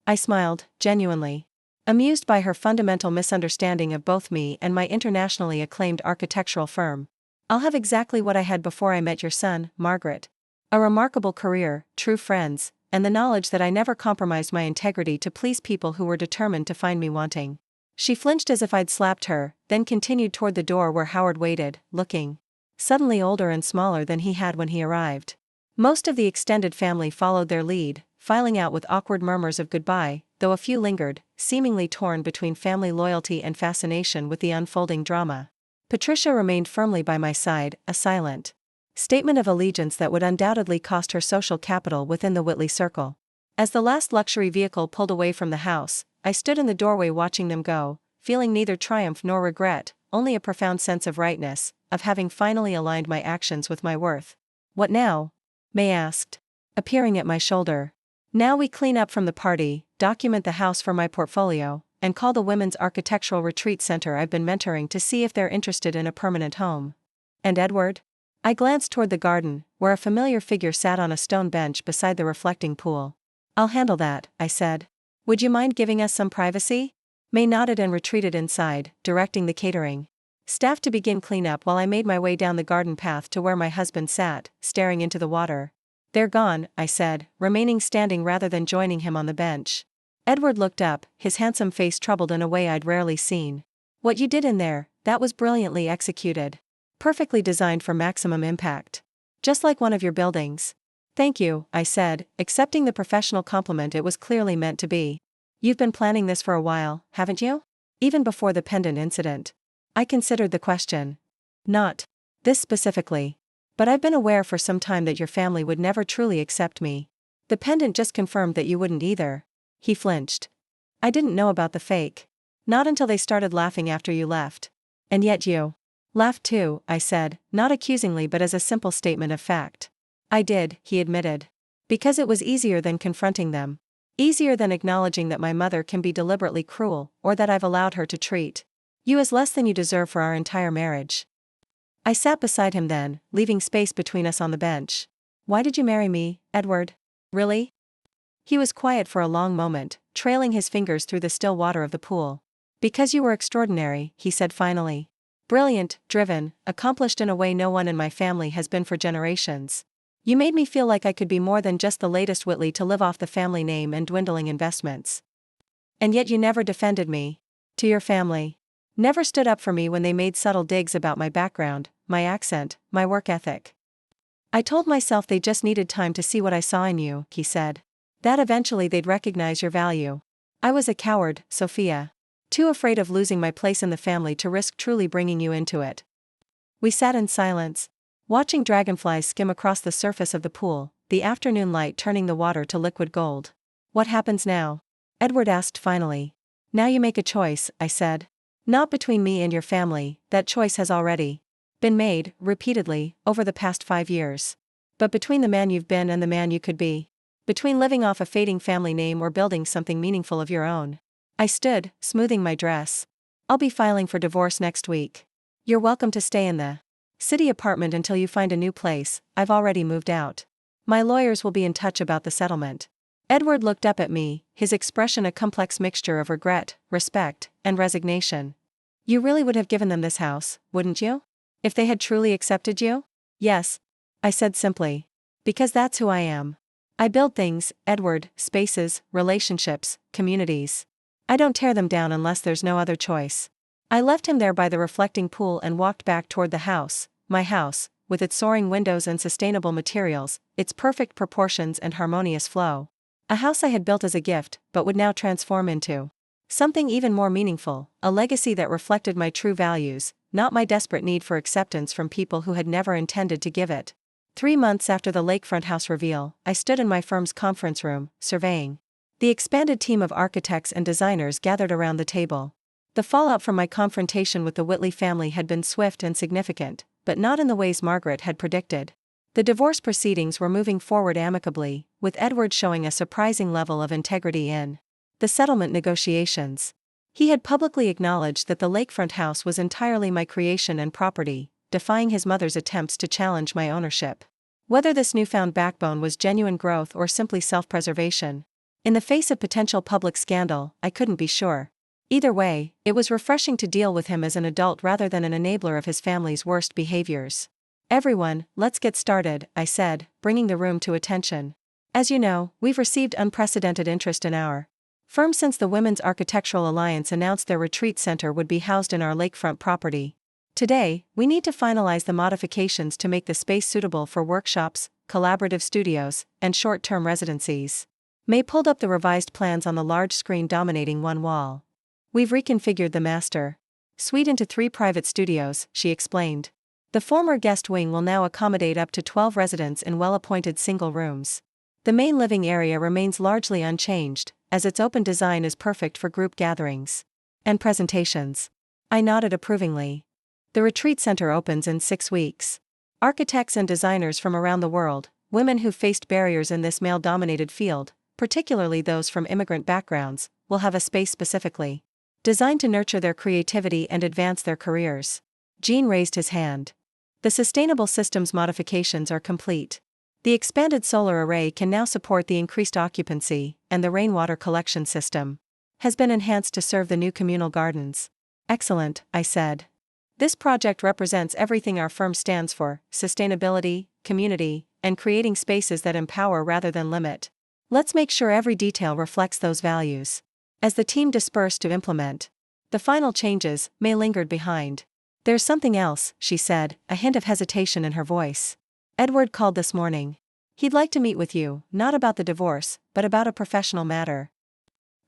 I smiled, genuinely amused by her fundamental misunderstanding of both me and my internationally acclaimed architectural firm. "I'll have exactly what I had before I met your son, Margaret. A remarkable career, true friends, and the knowledge that I never compromised my integrity to please people who were determined to find me wanting." She flinched as if I'd slapped her, then continued toward the door where Howard waited, looking suddenly older and smaller than he had when he arrived. Most of the extended family followed their lead, filing out with awkward murmurs of goodbye, though a few lingered, seemingly torn between family loyalty and fascination with the unfolding drama. Patricia remained firmly by my side, a silent statement of allegiance that would undoubtedly cost her social capital within the Whitley circle. As the last luxury vehicle pulled away from the house, I stood in the doorway watching them go, feeling neither triumph nor regret, only a profound sense of rightness, of having finally aligned my actions with my worth. "What now?" May asked, appearing at my shoulder. "Now we clean up from the party, document the house for my portfolio, and call the women's architectural retreat center I've been mentoring to see if they're interested in a permanent home." "And Edward?" I glanced toward the garden, where a familiar figure sat on a stone bench beside the reflecting pool. "I'll handle that," I said. "Would you mind giving us some privacy?" May nodded and retreated inside, directing the catering staff to begin cleanup while I made my way down the garden path to where my husband sat, staring into the water. "They're gone," I said, remaining standing rather than joining him on the bench. Edward looked up, his handsome face troubled in a way I'd rarely seen. "What you did in there, that was brilliantly executed. Perfectly designed for maximum impact. Just like one of your buildings." "Thank you," I said, accepting the professional compliment it was clearly meant to be. "You've been planning this for a while, haven't you? Even before the pendant incident." I considered the question. "Not this specifically. But I've been aware for some time that your family would never truly accept me. The pendant just confirmed that you wouldn't either." He flinched. "I didn't know about the fake. Not until they started laughing after you left." "And yet you laughed too," I said, not accusingly but as a simple statement of fact. "I did," he admitted. "Because it was easier than confronting them. Easier than acknowledging that my mother can be deliberately cruel, or that I've allowed her to treat you as less than you deserve for our entire marriage." I sat beside him then, leaving space between us on the bench. "Why did you marry me, Edward? Really?" He was quiet for a long moment, trailing his fingers through the still water of the pool. "Because you were extraordinary," he said finally. "Brilliant, driven, accomplished in a way no one in my family has been for generations. You made me feel like I could be more than just the latest Whitley to live off the family name and dwindling investments. And yet you never defended me. To your family. Never stood up for me when they made subtle digs about my background, my accent, my work ethic. I told myself they just needed time to see what I saw in you," he said. "That eventually they'd recognize your value. I was a coward, Sophia. Too afraid of losing my place in the family to risk truly bringing you into it. We sat in silence, watching dragonflies skim across the surface of the pool, the afternoon light turning the water to liquid gold. What happens now? Edward asked finally. Now you make a choice, I said. Not between me and your family, that choice has already been made, repeatedly, over the past 5 years. But between the man you've been and the man you could be. Between living off a fading family name or building something meaningful of your own. I stood, smoothing my dress. I'll be filing for divorce next week. You're welcome to stay in the city apartment until you find a new place. I've already moved out. My lawyers will be in touch about the settlement. Edward looked up at me, his expression a complex mixture of regret, respect, and resignation. You really would have given them this house, wouldn't you? If they had truly accepted you? Yes, I said simply. Because that's who I am. I build things, Edward, spaces, relationships, communities. I don't tear them down unless there's no other choice. I left him there by the reflecting pool and walked back toward the house, my house, with its soaring windows and sustainable materials, its perfect proportions and harmonious flow. A house I had built as a gift, but would now transform into something even more meaningful, a legacy that reflected my true values, not my desperate need for acceptance from people who had never intended to give it. 3 months after the lakefront house reveal, I stood in my firm's conference room, surveying the expanded team of architects and designers gathered around the table. The fallout from my confrontation with the Whitley family had been swift and significant, but not in the ways Margaret had predicted. The divorce proceedings were moving forward amicably, with Edward showing a surprising level of integrity in the settlement negotiations. He had publicly acknowledged that the lakefront house was entirely my creation and property, defying his mother's attempts to challenge my ownership. Whether this newfound backbone was genuine growth or simply self-preservation, in the face of potential public scandal, I couldn't be sure. Either way, it was refreshing to deal with him as an adult rather than an enabler of his family's worst behaviors. Everyone, let's get started, I said, bringing the room to attention. As you know, we've received unprecedented interest in our firm since the Women's Architectural Alliance announced their retreat center would be housed in our lakefront property. Today, we need to finalize the modifications to make the space suitable for workshops, collaborative studios, and short-term residencies. May pulled up the revised plans on the large screen dominating one wall. We've reconfigured the master suite into 3 private studios, she explained. The former guest wing will now accommodate up to 12 residents in well-appointed single rooms. The main living area remains largely unchanged, as its open design is perfect for group gatherings and presentations. I nodded approvingly. The retreat center opens in 6 weeks. Architects and designers from around the world, women who've faced barriers in this male-dominated field, particularly those from immigrant backgrounds, will have a space specifically designed to nurture their creativity and advance their careers. Gene raised his hand. The sustainable systems modifications are complete. The expanded solar array can now support the increased occupancy, and the rainwater collection system has been enhanced to serve the new communal gardens. Excellent, I said. This project represents everything our firm stands for: sustainability, community, and creating spaces that empower rather than limit. Let's make sure every detail reflects those values. As the team dispersed to implement the final changes, May lingered behind. There's something else, she said, a hint of hesitation in her voice. Edward called this morning. He'd like to meet with you, not about the divorce, but about a professional matter.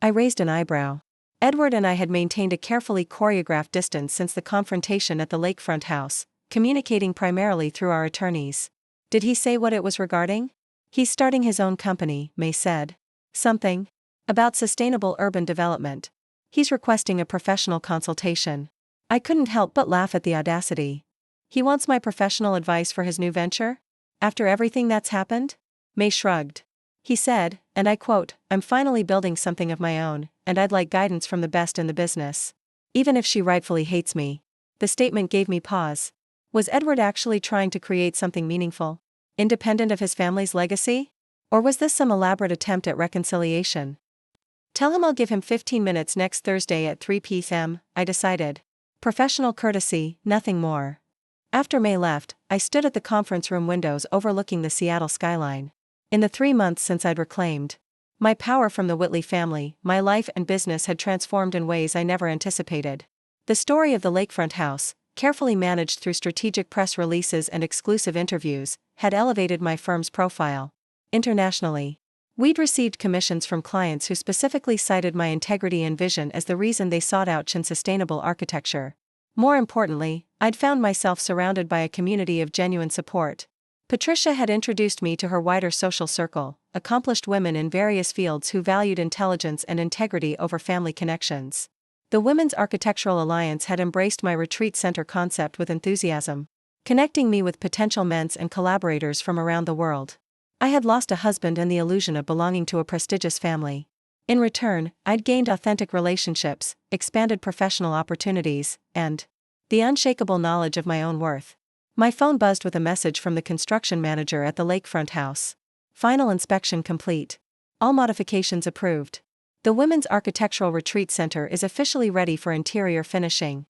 I raised an eyebrow. Edward and I had maintained a carefully choreographed distance since the confrontation at the lakefront house, communicating primarily through our attorneys. Did he say what it was regarding? He's starting his own company, May said. Something about sustainable urban development. He's requesting a professional consultation. I couldn't help but laugh at the audacity. He wants my professional advice for his new venture? After everything that's happened? May shrugged. He said, and I quote, "I'm finally building something of my own, and I'd like guidance from the best in the business. Even if she rightfully hates me." The statement gave me pause. Was Edward actually trying to create something meaningful, independent of his family's legacy? Or was this some elaborate attempt at reconciliation? Tell him I'll give him 15 minutes next Thursday at 3 p.m., I decided. Professional courtesy, nothing more. After May left, I stood at the conference room windows overlooking the Seattle skyline. In the 3 months since I'd reclaimed my power from the Whitley family, my life and business had transformed in ways I never anticipated. The story of the lakefront house, carefully managed through strategic press releases and exclusive interviews, had elevated my firm's profile internationally. We'd received commissions from clients who specifically cited my integrity and vision as the reason they sought out Chen sustainable architecture. More importantly, I'd found myself surrounded by a community of genuine support. Patricia had introduced me to her wider social circle, accomplished women in various fields who valued intelligence and integrity over family connections. The Women's Architectural Alliance had embraced my retreat center concept with enthusiasm, connecting me with potential men's and collaborators from around the world. I had lost a husband and the illusion of belonging to a prestigious family. In return, I'd gained authentic relationships, expanded professional opportunities, and the unshakable knowledge of my own worth. My phone buzzed with a message from the construction manager at the lakefront house. Final inspection complete. All modifications approved. The Women's Architectural Retreat Center is officially ready for interior finishing.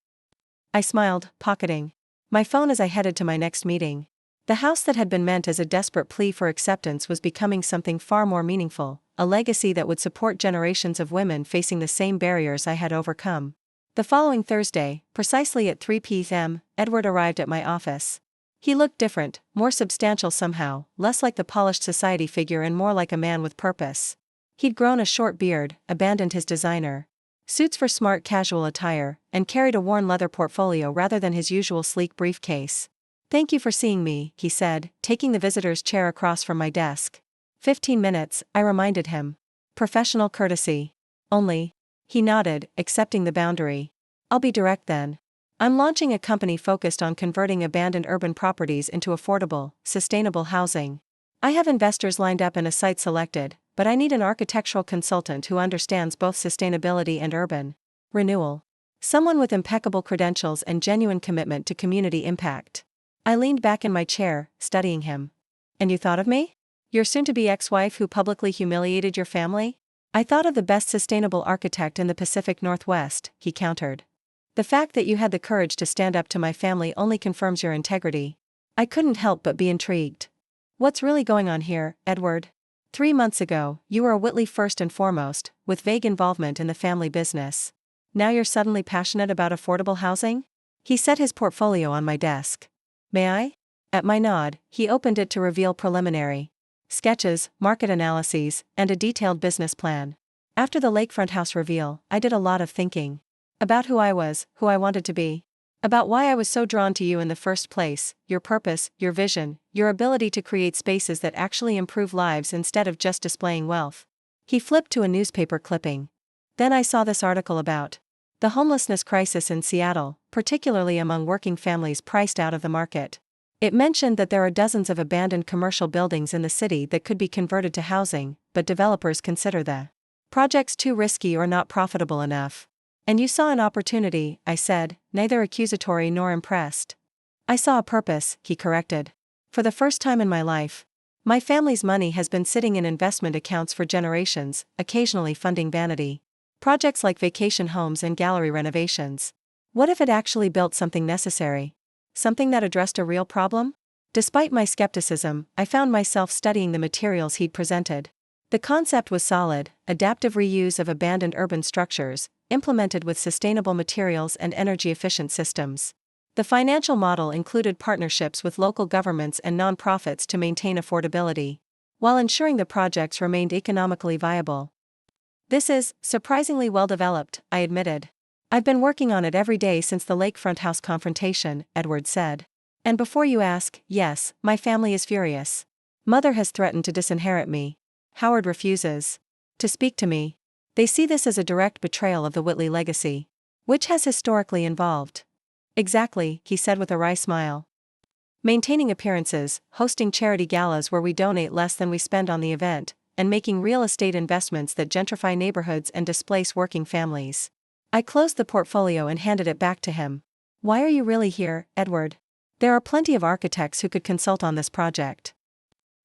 I smiled, pocketing my phone as I headed to my next meeting. The house that had been meant as a desperate plea for acceptance was becoming something far more meaningful, a legacy that would support generations of women facing the same barriers I had overcome. The following Thursday, precisely at 3 p.m., Edward arrived at my office. He looked different, more substantial somehow, less like the polished society figure and more like a man with purpose. He'd grown a short beard, abandoned his designer suits for smart casual attire, and carried a worn leather portfolio rather than his usual sleek briefcase. "Thank you for seeing me," he said, taking the visitor's chair across from my desk. 15 minutes, I reminded him. Professional courtesy. Only. He nodded, accepting the boundary. "I'll be direct then. I'm launching a company focused on converting abandoned urban properties into affordable, sustainable housing. I have investors lined up and a site selected, but I need an architectural consultant who understands both sustainability and urban renewal. Someone with impeccable credentials and genuine commitment to community impact." I leaned back in my chair, studying him. "And you thought of me? Your soon-to-be ex-wife who publicly humiliated your family?" "I thought of the best sustainable architect in the Pacific Northwest," he countered. "The fact that you had the courage to stand up to my family only confirms your integrity." I couldn't help but be intrigued. "What's really going on here, Edward? 3 months ago, you were a Whitley first and foremost, with vague involvement in the family business. Now you're suddenly passionate about affordable housing?" He set his portfolio on my desk. "May I?" At my nod, he opened it to reveal preliminary sketches, market analyses, and a detailed business plan. After the lakefront house reveal, I did a lot of thinking. About who I was, who I wanted to be. About why I was so drawn to you in the first place, your purpose, your vision, your ability to create spaces that actually improve lives instead of just displaying wealth. He flipped to a newspaper clipping. Then I saw this article about the homelessness crisis in Seattle, particularly among working families priced out of the market. It mentioned that there are dozens of abandoned commercial buildings in the city that could be converted to housing, but developers consider the projects too risky or not profitable enough. "And you saw an opportunity," I said, neither accusatory nor impressed. "I saw a purpose," he corrected. "For the first time in my life. My family's money has been sitting in investment accounts for generations, occasionally funding vanity projects like vacation homes and gallery renovations. What if it actually built something necessary? Something that addressed a real problem?" Despite my skepticism, I found myself studying the materials he'd presented. The concept was solid: adaptive reuse of abandoned urban structures, implemented with sustainable materials and energy-efficient systems. The financial model included partnerships with local governments and nonprofits to maintain affordability, while ensuring the projects remained economically viable. "This is surprisingly well developed," I admitted. "I've been working on it every day since the lakefront house confrontation," Edward said. "And before you ask, yes, my family is furious. Mother has threatened to disinherit me. Howard refuses to speak to me. They see this as a direct betrayal of the Whitley legacy, which has historically involved." "Exactly," he said with a wry smile. "Maintaining appearances, hosting charity galas where we donate less than we spend on the event, and making real estate investments that gentrify neighborhoods and displace working families." I closed the portfolio and handed it back to him. "Why are you really here, Edward? There are plenty of architects who could consult on this project."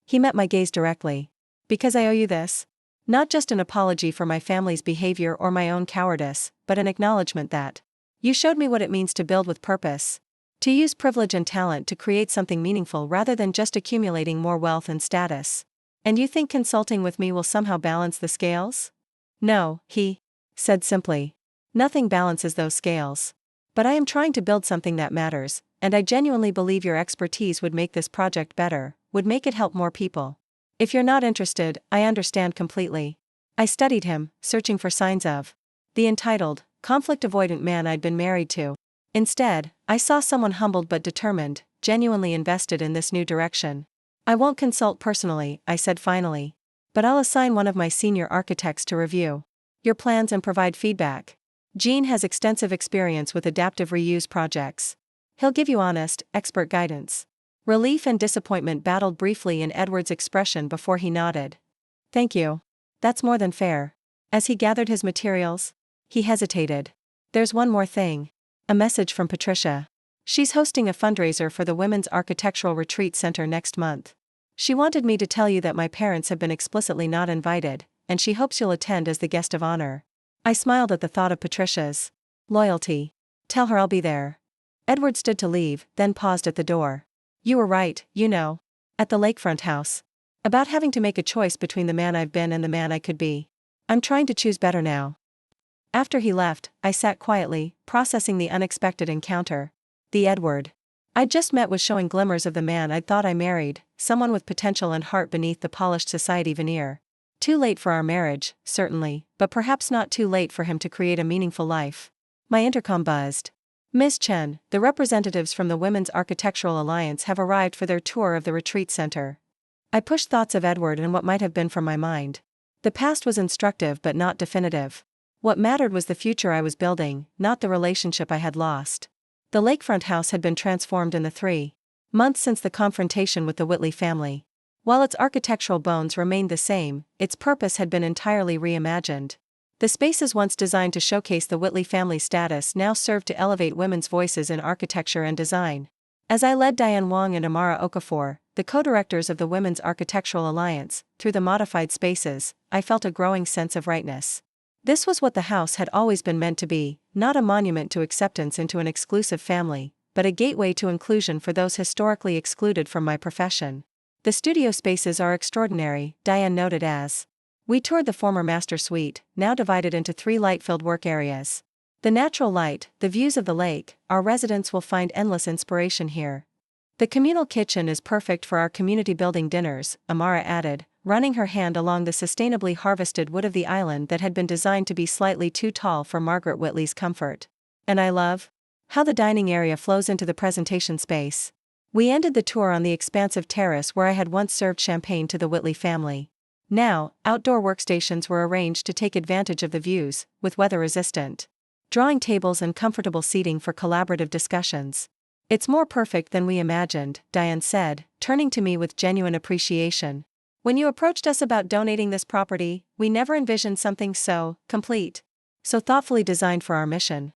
He met my gaze directly. "Because I owe you this. Not just an apology for my family's behavior or my own cowardice, but an acknowledgement that you showed me what it means to build with purpose. To use privilege and talent to create something meaningful rather than just accumulating more wealth and status. And you think consulting with me will somehow balance the scales?" "No," he said simply. "Nothing balances those scales. But I am trying to build something that matters, and I genuinely believe your expertise would make this project better, would make it help more people." If you're not interested, I understand completely. I studied him, searching for signs of the entitled, conflict-avoidant man I'd been married to. Instead, I saw someone humbled but determined, genuinely invested in this new direction. I won't consult personally, I said finally. But I'll assign one of my senior architects to review your plans and provide feedback. Gene has extensive experience with adaptive reuse projects. He'll give you honest, expert guidance. Relief and disappointment battled briefly in Edward's expression before he nodded. Thank you. That's more than fair. As he gathered his materials, he hesitated. There's one more thing. A message from Patricia. She's hosting a fundraiser for the Women's Architectural Retreat Center next month. She wanted me to tell you that my parents have been explicitly not invited, and she hopes you'll attend as the guest of honor. I smiled at the thought of Patricia's loyalty. Tell her I'll be there. Edward stood to leave, then paused at the door. You were right, you know. At the lakefront house. About having to make a choice between the man I've been and the man I could be. I'm trying to choose better now. After he left, I sat quietly, processing the unexpected encounter. The Edward I'd just met was showing glimmers of the man I'd thought I married, someone with potential and heart beneath the polished society veneer. Too late for our marriage, certainly, but perhaps not too late for him to create a meaningful life. My intercom buzzed. Ms. Chen, the representatives from the Women's Architectural Alliance have arrived for their tour of the retreat center. I pushed thoughts of Edward and what might have been from my mind. The past was instructive but not definitive. What mattered was the future I was building, not the relationship I had lost. The lakefront house had been transformed in the 3 months since the confrontation with the Whitley family. While its architectural bones remained the same, its purpose had been entirely reimagined. The spaces once designed to showcase the Whitley family's status now served to elevate women's voices in architecture and design. As I led Diane Wong and Amara Okafor, the co-directors of the Women's Architectural Alliance, through the modified spaces, I felt a growing sense of rightness. This was what the house had always been meant to be, not a monument to acceptance into an exclusive family, but a gateway to inclusion for those historically excluded from my profession. The studio spaces are extraordinary, Diane noted as we toured the former master suite, now divided into 3 light-filled work areas. The natural light, the views of the lake, our residents will find endless inspiration here. The communal kitchen is perfect for our community building dinners, Amara added, running her hand along the sustainably harvested wood of the island that had been designed to be slightly too tall for Margaret Whitley's comfort. And I love how the dining area flows into the presentation space. We ended the tour on the expansive terrace where I had once served champagne to the Whitley family. Now, outdoor workstations were arranged to take advantage of the views, with weather-resistant drawing tables and comfortable seating for collaborative discussions. It's more perfect than we imagined, Diane said, turning to me with genuine appreciation. When you approached us about donating this property, we never envisioned something so complete, so thoughtfully designed for our mission.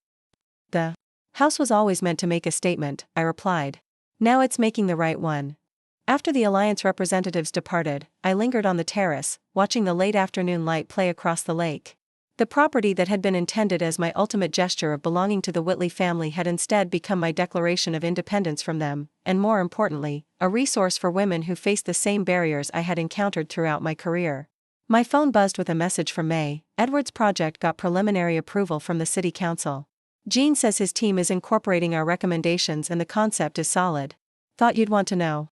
The house was always meant to make a statement, I replied. Now it's making the right one. After the Alliance representatives departed, I lingered on the terrace, watching the late afternoon light play across the lake. The property that had been intended as my ultimate gesture of belonging to the Whitley family had instead become my declaration of independence from them, and more importantly, a resource for women who faced the same barriers I had encountered throughout my career. My phone buzzed with a message from May. Edward's project got preliminary approval from the City Council. Gene says his team is incorporating our recommendations and the concept is solid. Thought you'd want to know.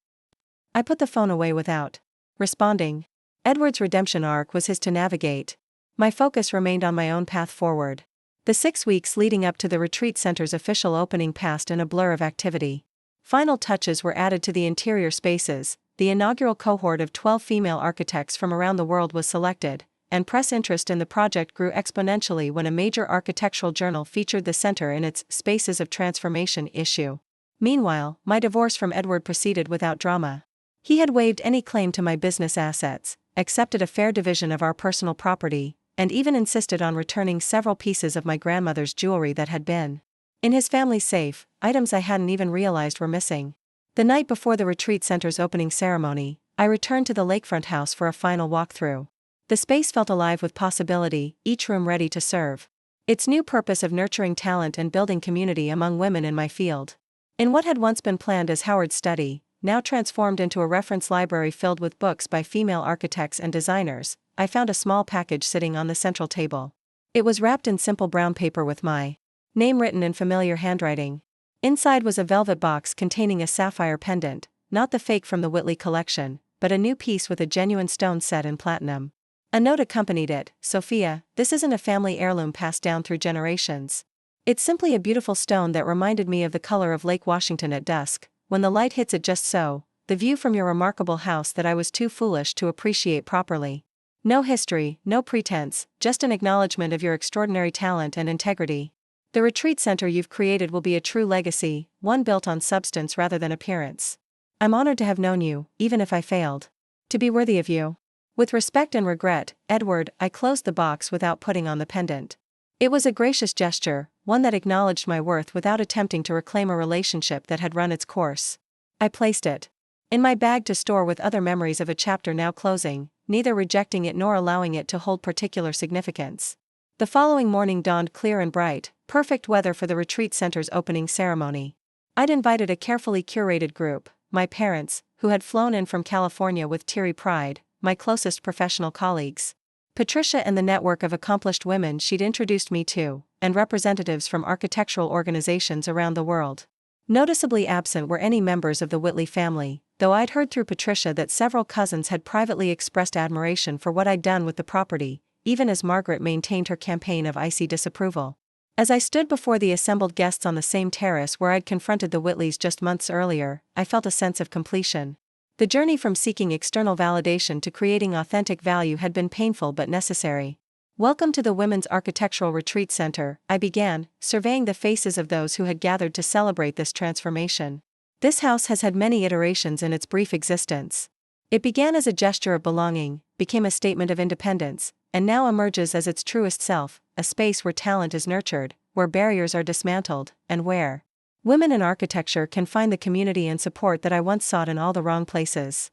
I put the phone away without responding. Edward's redemption arc was his to navigate. My focus remained on my own path forward. The 6 weeks leading up to the retreat center's official opening passed in a blur of activity. Final touches were added to the interior spaces, the inaugural cohort of 12 female architects from around the world was selected, and press interest in the project grew exponentially when a major architectural journal featured the center in its Spaces of Transformation issue. Meanwhile, my divorce from Edward proceeded without drama. He had waived any claim to my business assets, accepted a fair division of our personal property, and even insisted on returning several pieces of my grandmother's jewelry that had been in his family's safe, items I hadn't even realized were missing. The night before the retreat center's opening ceremony, I returned to the lakefront house for a final walkthrough. The space felt alive with possibility, each room ready to serve its new purpose of nurturing talent and building community among women in my field. In what had once been planned as Howard's study, now transformed into a reference library filled with books by female architects and designers, I found a small package sitting on the central table. It was wrapped in simple brown paper with my name written in familiar handwriting. Inside was a velvet box containing a sapphire pendant, not the fake from the Whitley collection, but a new piece with a genuine stone set in platinum. A note accompanied it: "Sophia, this isn't a family heirloom passed down through generations. It's simply a beautiful stone that reminded me of the color of Lake Washington at dusk, when the light hits it just so, the view from your remarkable house that I was too foolish to appreciate properly. No history, no pretense, just an acknowledgement of your extraordinary talent and integrity. The retreat center you've created will be a true legacy, one built on substance rather than appearance. I'm honored to have known you, even if I failed to be worthy of you. With respect and regret, Edward." I closed the box without putting on the pendant. It was a gracious gesture, one that acknowledged my worth without attempting to reclaim a relationship that had run its course. I placed it in my bag to store with other memories of a chapter now closing, neither rejecting it nor allowing it to hold particular significance. The following morning dawned clear and bright, perfect weather for the retreat center's opening ceremony. I'd invited a carefully curated group: my parents, who had flown in from California with teary pride, my closest professional colleagues, Patricia, and the network of accomplished women she'd introduced me to, and representatives from architectural organizations around the world. Noticeably absent were any members of the Whitley family, though I'd heard through Patricia that several cousins had privately expressed admiration for what I'd done with the property, even as Margaret maintained her campaign of icy disapproval. As I stood before the assembled guests on the same terrace where I'd confronted the Whitleys just months earlier, I felt a sense of completion. The journey from seeking external validation to creating authentic value had been painful but necessary. "Welcome to the Women's Architectural Retreat Center," I began, surveying the faces of those who had gathered to celebrate this transformation. "This house has had many iterations in its brief existence. It began as a gesture of belonging, became a statement of independence, and now emerges as its truest self, a space where talent is nurtured, where barriers are dismantled, and where women in architecture can find the community and support that I once sought in all the wrong places."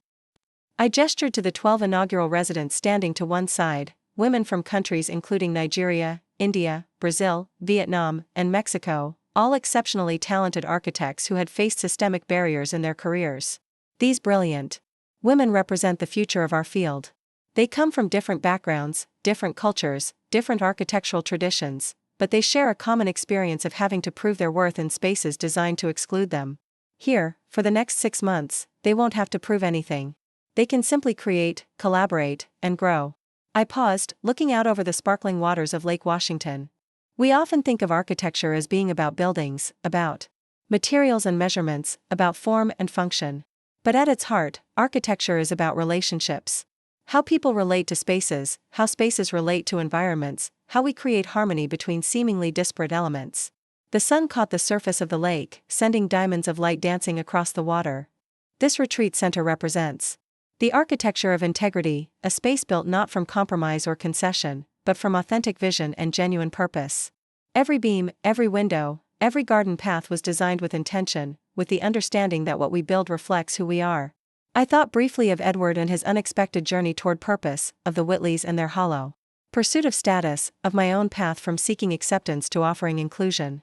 I gestured to the 12 inaugural residents standing to one side, women from countries including Nigeria, India, Brazil, Vietnam, and Mexico, all exceptionally talented architects who had faced systemic barriers in their careers. These brilliant women represent the future of our field. They come from different backgrounds, different cultures, different architectural traditions, but they share a common experience of having to prove their worth in spaces designed to exclude them. Here, for the next 6 months, they won't have to prove anything. They can simply create, collaborate, and grow. I paused, looking out over the sparkling waters of Lake Washington. We often think of architecture as being about buildings, about materials and measurements, about form and function. But at its heart, architecture is about relationships. How people relate to spaces, how spaces relate to environments, how we create harmony between seemingly disparate elements. The sun caught the surface of the lake, sending diamonds of light dancing across the water. This retreat center represents the architecture of integrity, a space built not from compromise or concession, but from authentic vision and genuine purpose. Every beam, every window, every garden path was designed with intention, with the understanding that what we build reflects who we are. I thought briefly of Edward and his unexpected journey toward purpose, of the Whitleys and their hollow pursuit of status, of my own path from seeking acceptance to offering inclusion.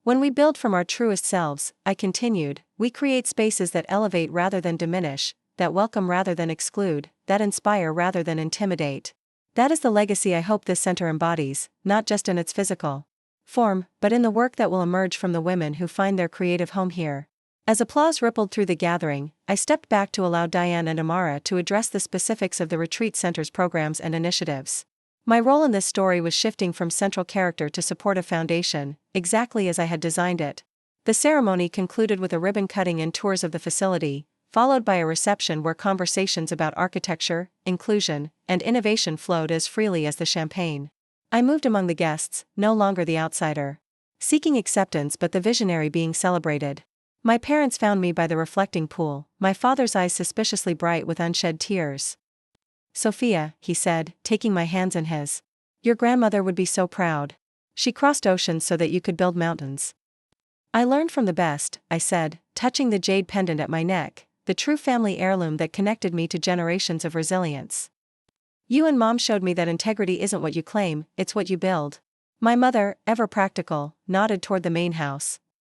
When we build from our truest selves, I continued, we create spaces that elevate rather than diminish, that welcome rather than exclude, that inspire rather than intimidate. That is the legacy I hope this center embodies, not just in its physical form, but in the work that will emerge from the women who find their creative home here. As applause rippled through the gathering, I stepped back to allow Diane and Amara to address the specifics of the retreat center's programs and initiatives. My role in this story was shifting from central character to supportive foundation, exactly as I had designed it. The ceremony concluded with a ribbon cutting and tours of the facility, followed by a reception where conversations about architecture, inclusion, and innovation flowed as freely as the champagne. I moved among the guests, no longer the outsider seeking acceptance but the visionary being celebrated. My parents found me by the reflecting pool, my father's eyes suspiciously bright with unshed tears. "Sophia," he said, taking my hands in his, "your grandmother would be so proud. She crossed oceans so that you could build mountains." "I learned from the best," I said, touching the jade pendant at my neck, the true family heirloom that connected me to generations of resilience. "You and Mom showed me that integrity isn't what you claim, it's what you build." My mother, ever practical, nodded toward the main house.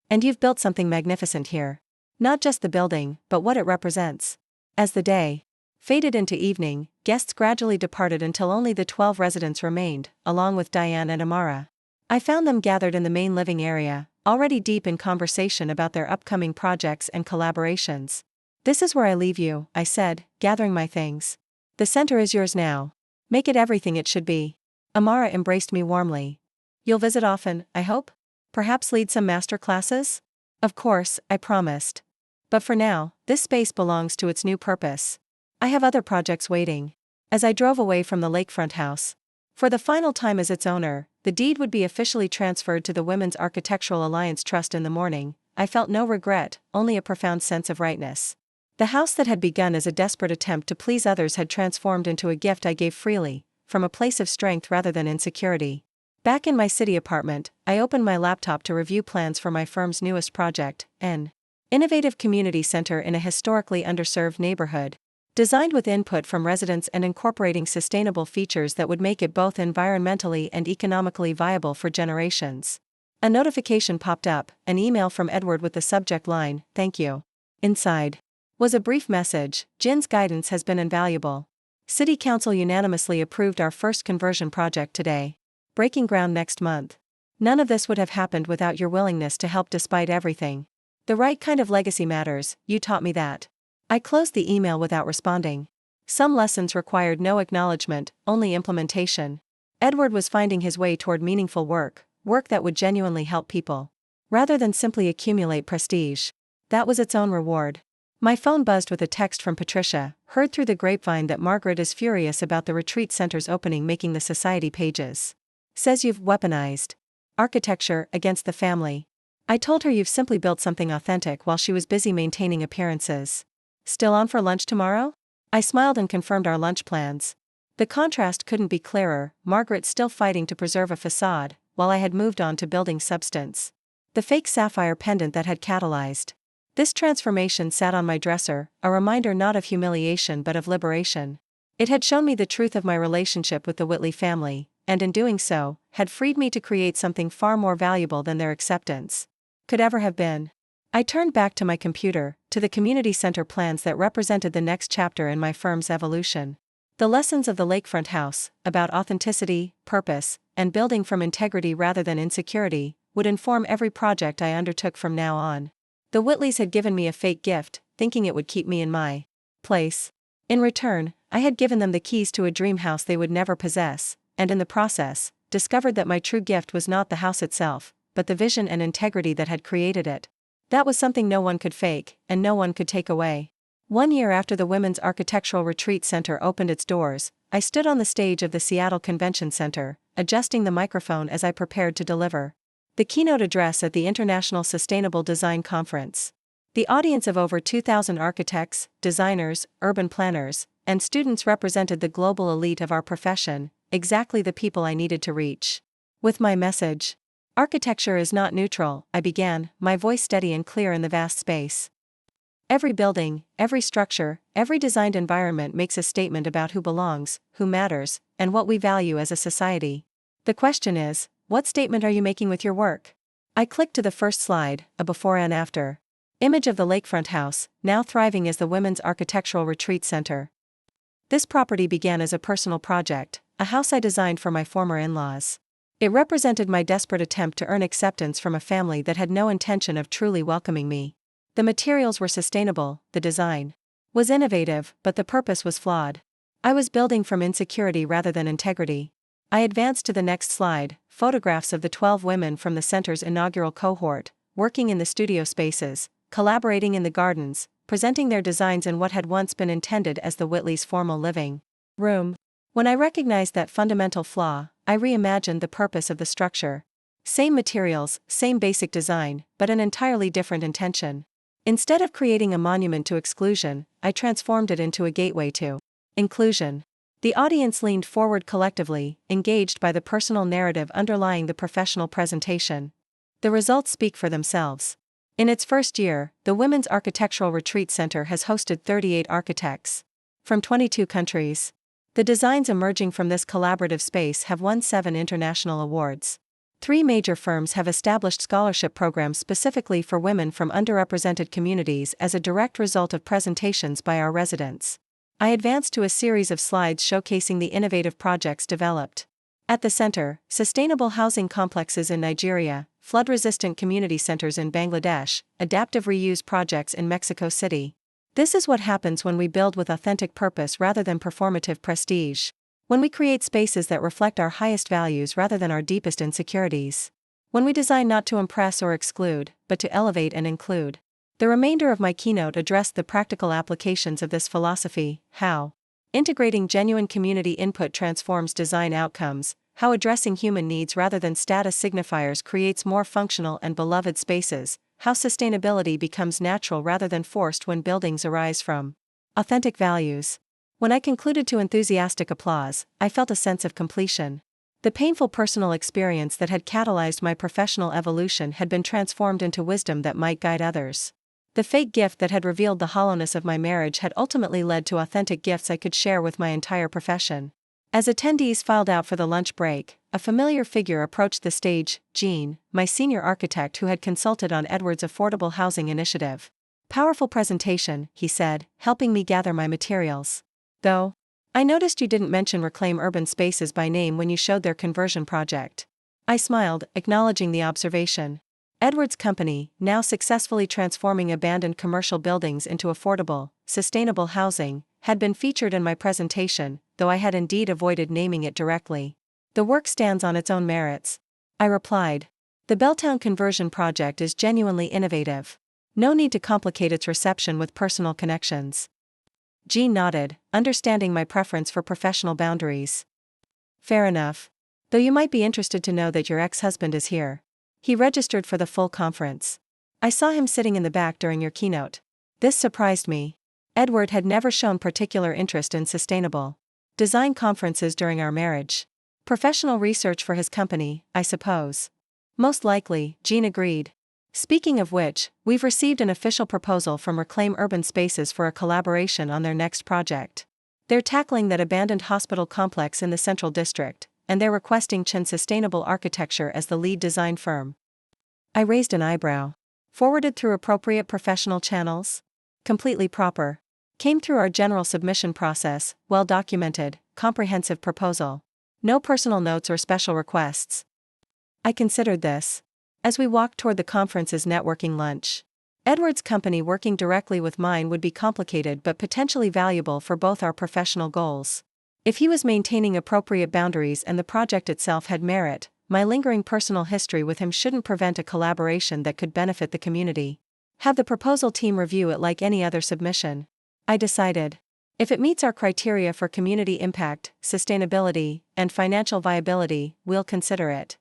"And you've built something magnificent here. Not just the building, but what it represents." As the day faded into evening, guests gradually departed until only the 12 residents remained, along with Diane and Amara. I found them gathered in the main living area, already deep in conversation about their upcoming projects and collaborations. This is where I leave you, I said, gathering my things. The center is yours now. Make it everything it should be. Amara embraced me warmly. You'll visit often, I hope? Perhaps lead some master classes? Of course, I promised. But for now, this space belongs to its new purpose. I have other projects waiting. As I drove away from the lakefront house, for the final time as its owner, the deed would be officially transferred to the Women's Architectural Alliance Trust in the morning. I felt no regret, only a profound sense of rightness. The house that had begun as a desperate attempt to please others had transformed into a gift I gave freely, from a place of strength rather than insecurity. Back in my city apartment, I opened my laptop to review plans for my firm's newest project, an innovative community center in a historically underserved neighborhood, designed with input from residents and incorporating sustainable features that would make it both environmentally and economically viable for generations. A notification popped up, an email from Edward with the subject line, "Thank you." Inside was a brief message, "Jin's guidance has been invaluable. City Council unanimously approved our first conversion project today. Breaking ground next month. None of this would have happened without your willingness to help despite everything. The right kind of legacy matters, you taught me that." I closed the email without responding. Some lessons required no acknowledgement, only implementation. Edward was finding his way toward meaningful work that would genuinely help people, rather than simply accumulate prestige. That was its own reward. My phone buzzed with a text from Patricia, heard through the grapevine that Margaret is furious about the retreat center's opening making the society pages. Says you've weaponized architecture against the family. I told her you've simply built something authentic while she was busy maintaining appearances. Still on for lunch tomorrow? I smiled and confirmed our lunch plans. The contrast couldn't be clearer, Margaret still fighting to preserve a facade, while I had moved on to building substance. The fake sapphire pendant that had catalyzed this transformation sat on my dresser, a reminder not of humiliation but of liberation. It had shown me the truth of my relationship with the Whitley family, and in doing so, had freed me to create something far more valuable than their acceptance could ever have been. I turned back to my computer, to the community center plans that represented the next chapter in my firm's evolution. The lessons of the lakefront house, about authenticity, purpose, and building from integrity rather than insecurity, would inform every project I undertook from now on. The Whitleys had given me a fake gift, thinking it would keep me in my place. In return, I had given them the keys to a dream house they would never possess, and in the process, discovered that my true gift was not the house itself, but the vision and integrity that had created it. That was something no one could fake, and no one could take away. 1 year after the Women's Architectural Retreat Center opened its doors, I stood on the stage of the Seattle Convention Center, adjusting the microphone as I prepared to deliver the keynote address at the International Sustainable Design Conference. The audience of over 2,000 architects, designers, urban planners, and students represented the global elite of our profession, exactly the people I needed to reach with my message. "Architecture is not neutral," I began, my voice steady and clear in the vast space. "Every building, every structure, every designed environment makes a statement about who belongs, who matters, and what we value as a society. The question is, what statement are you making with your work?" I clicked to the first slide, a before and after image of the lakefront house, now thriving as the Women's Architectural Retreat Center. This property began as a personal project, a house I designed for my former in-laws. It represented my desperate attempt to earn acceptance from a family that had no intention of truly welcoming me. The materials were sustainable, the design was innovative, but the purpose was flawed. I was building from insecurity rather than integrity. I advanced to the next slide, photographs of the 12 women from the center's inaugural cohort, working in the studio spaces, collaborating in the gardens, presenting their designs in what had once been intended as the Whitleys' formal living room. When I recognized that fundamental flaw, I reimagined the purpose of the structure. Same materials, same basic design, but an entirely different intention. Instead of creating a monument to exclusion, I transformed it into a gateway to inclusion. The audience leaned forward collectively, engaged by the personal narrative underlying the professional presentation. The results speak for themselves. In its first year, the Women's Architectural Retreat Center has hosted 38 architects from 22 countries. The designs emerging from this collaborative space have won 7 international awards. 3 major firms have established scholarship programs specifically for women from underrepresented communities as a direct result of presentations by our residents. I advanced to a series of slides showcasing the innovative projects developed. At the center, sustainable housing complexes in Nigeria, flood-resistant community centers in Bangladesh, adaptive reuse projects in Mexico City. This is what happens when we build with authentic purpose rather than performative prestige. When we create spaces that reflect our highest values rather than our deepest insecurities. When we design not to impress or exclude, but to elevate and include. The remainder of my keynote addressed the practical applications of this philosophy, how integrating genuine community input transforms design outcomes, how addressing human needs rather than status signifiers creates more functional and beloved spaces, how sustainability becomes natural rather than forced when buildings arise from authentic values. When I concluded to enthusiastic applause, I felt a sense of completion. The painful personal experience that had catalyzed my professional evolution had been transformed into wisdom that might guide others. The fake gift that had revealed the hollowness of my marriage had ultimately led to authentic gifts I could share with my entire profession. As attendees filed out for the lunch break, a familiar figure approached the stage, Jean, my senior architect who had consulted on Edward's affordable housing initiative. "Powerful presentation," he said, helping me gather my materials. "Though, I noticed you didn't mention Reclaim Urban Spaces by name when you showed their conversion project." I smiled, acknowledging the observation. Edward's company, now successfully transforming abandoned commercial buildings into affordable, sustainable housing, had been featured in my presentation, though I had indeed avoided naming it directly. "The work stands on its own merits," I replied. "The Belltown conversion project is genuinely innovative. No need to complicate its reception with personal connections." Jean nodded, understanding my preference for professional boundaries. "Fair enough. Though you might be interested to know that your ex-husband is here. He registered for the full conference. I saw him sitting in the back during your keynote." This surprised me. Edward had never shown particular interest in sustainable design conferences during our marriage. Professional research for his company, I suppose. "Most likely," Jean agreed. "Speaking of which, we've received an official proposal from Reclaim Urban Spaces for a collaboration on their next project. They're tackling that abandoned hospital complex in the Central District, and they're requesting Chen Sustainable Architecture as the lead design firm." I raised an eyebrow. "Forwarded through appropriate professional channels?" "Completely proper. Came through our general submission process, well documented, comprehensive proposal. No personal notes or special requests." I considered this. As we walked toward the conference's networking lunch. Edward's company working directly with mine would be complicated but potentially valuable for both our professional goals. If he was maintaining appropriate boundaries and the project itself had merit, my lingering personal history with him shouldn't prevent a collaboration that could benefit the community. Have the proposal team review it like any other submission. I decided. If it meets our criteria for community impact, sustainability, and financial viability, we'll consider it.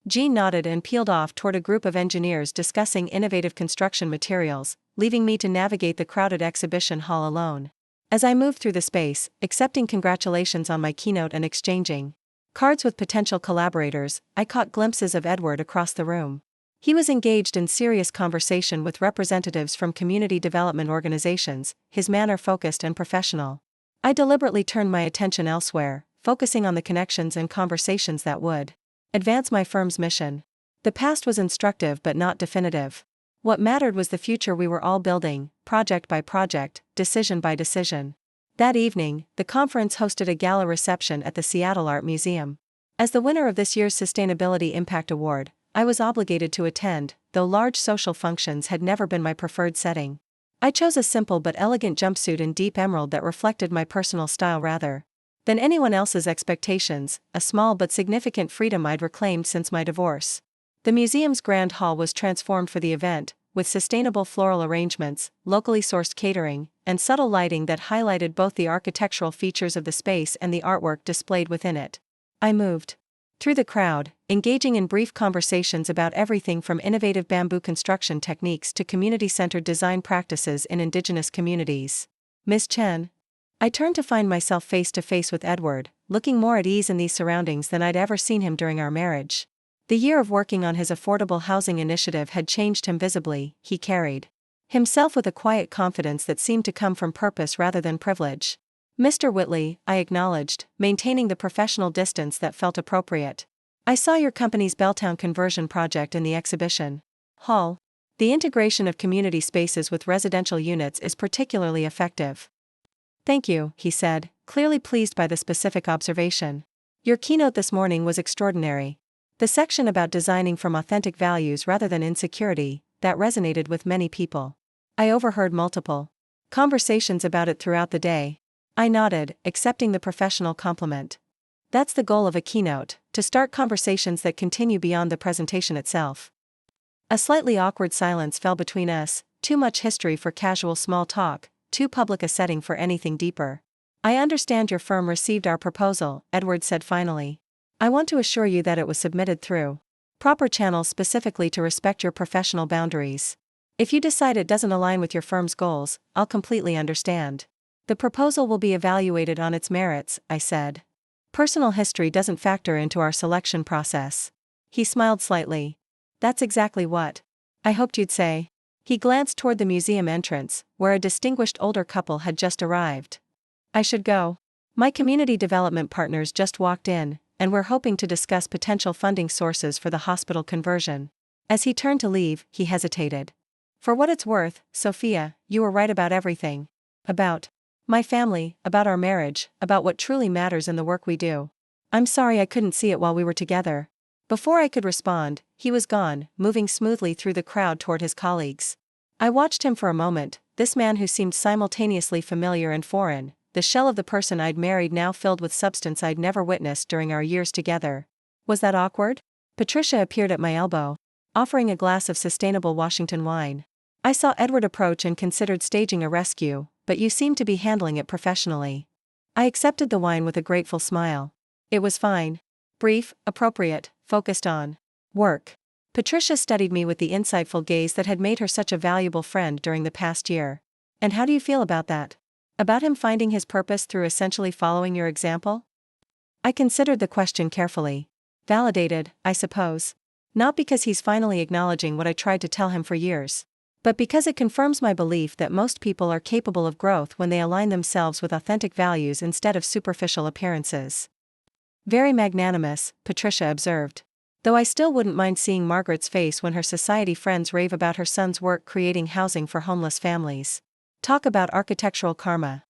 Jean nodded and peeled off toward a group of engineers discussing innovative construction materials, leaving me to navigate the crowded exhibition hall alone. As I moved through the space, accepting congratulations on my keynote and exchanging cards with potential collaborators, I caught glimpses of Edward across the room. He was engaged in serious conversation with representatives from community development organizations, his manner focused and professional. I deliberately turned my attention elsewhere, focusing on the connections and conversations that would advance my firm's mission. The past was instructive but not definitive. What mattered was the future we were all building, project by project, decision by decision. That evening, the conference hosted a gala reception at the Seattle Art Museum. As the winner of this year's Sustainability Impact Award, I was obligated to attend, though large social functions had never been my preferred setting. I chose a simple but elegant jumpsuit in deep emerald that reflected my personal style rather than anyone else's expectations, a small but significant freedom I'd reclaimed since my divorce. The museum's grand hall was transformed for the event, with sustainable floral arrangements, locally sourced catering, and subtle lighting that highlighted both the architectural features of the space and the artwork displayed within it. I moved through the crowd, engaging in brief conversations about everything from innovative bamboo construction techniques to community-centered design practices in indigenous communities. "Miss Chen?" I turned to find myself face to face with Edward, looking more at ease in these surroundings than I'd ever seen him during our marriage. The year of working on his affordable housing initiative had changed him visibly. He carried himself with a quiet confidence that seemed to come from purpose rather than privilege. "Mr. Whitley," I acknowledged, maintaining the professional distance that felt appropriate. "I saw your company's Belltown conversion project in the exhibition hall. The integration of community spaces with residential units is particularly effective." "Thank you," he said, clearly pleased by the specific observation. "Your keynote this morning was extraordinary. The section about designing from authentic values rather than insecurity, that resonated with many people. I overheard multiple Conversations about it throughout the day. I nodded, accepting the professional compliment. That's the goal of a keynote, to start conversations that continue beyond the presentation itself. A slightly awkward silence fell between us, too much history for casual small talk, too public a setting for anything deeper. I understand your firm received our proposal, Edward said finally. I want to assure you that it was submitted through proper channels specifically to respect your professional boundaries. If you decide it doesn't align with your firm's goals, I'll completely understand. The proposal will be evaluated on its merits, I said. Personal history doesn't factor into our selection process. He smiled slightly. That's exactly what I hoped you'd say. He glanced toward the museum entrance, where a distinguished older couple had just arrived. I should go. My community development partners just walked in, and we're hoping to discuss potential funding sources for the hospital conversion. As he turned to leave, he hesitated. For what it's worth, Sophia, you were right about everything. About my family, about our marriage, about what truly matters in the work we do. I'm sorry I couldn't see it while we were together. Before I could respond, he was gone, moving smoothly through the crowd toward his colleagues. I watched him for a moment, this man who seemed simultaneously familiar and foreign, the shell of the person I'd married now filled with substance I'd never witnessed during our years together. Was that awkward? Patricia appeared at my elbow, offering a glass of sustainable Washington wine. I saw Edward approach and considered staging a rescue, but you seemed to be handling it professionally. I accepted the wine with a grateful smile. It was fine. Brief, appropriate, focused on work. Patricia studied me with the insightful gaze that had made her such a valuable friend during the past year. And how do you feel about that? About him finding his purpose through essentially following your example? I considered the question carefully. Validated, I suppose. Not because he's finally acknowledging what I tried to tell him for years, but because it confirms my belief that most people are capable of growth when they align themselves with authentic values instead of superficial appearances. Very magnanimous, Patricia observed. Though I still wouldn't mind seeing Margaret's face when her society friends rave about her son's work creating housing for homeless families. Talk about architectural karma.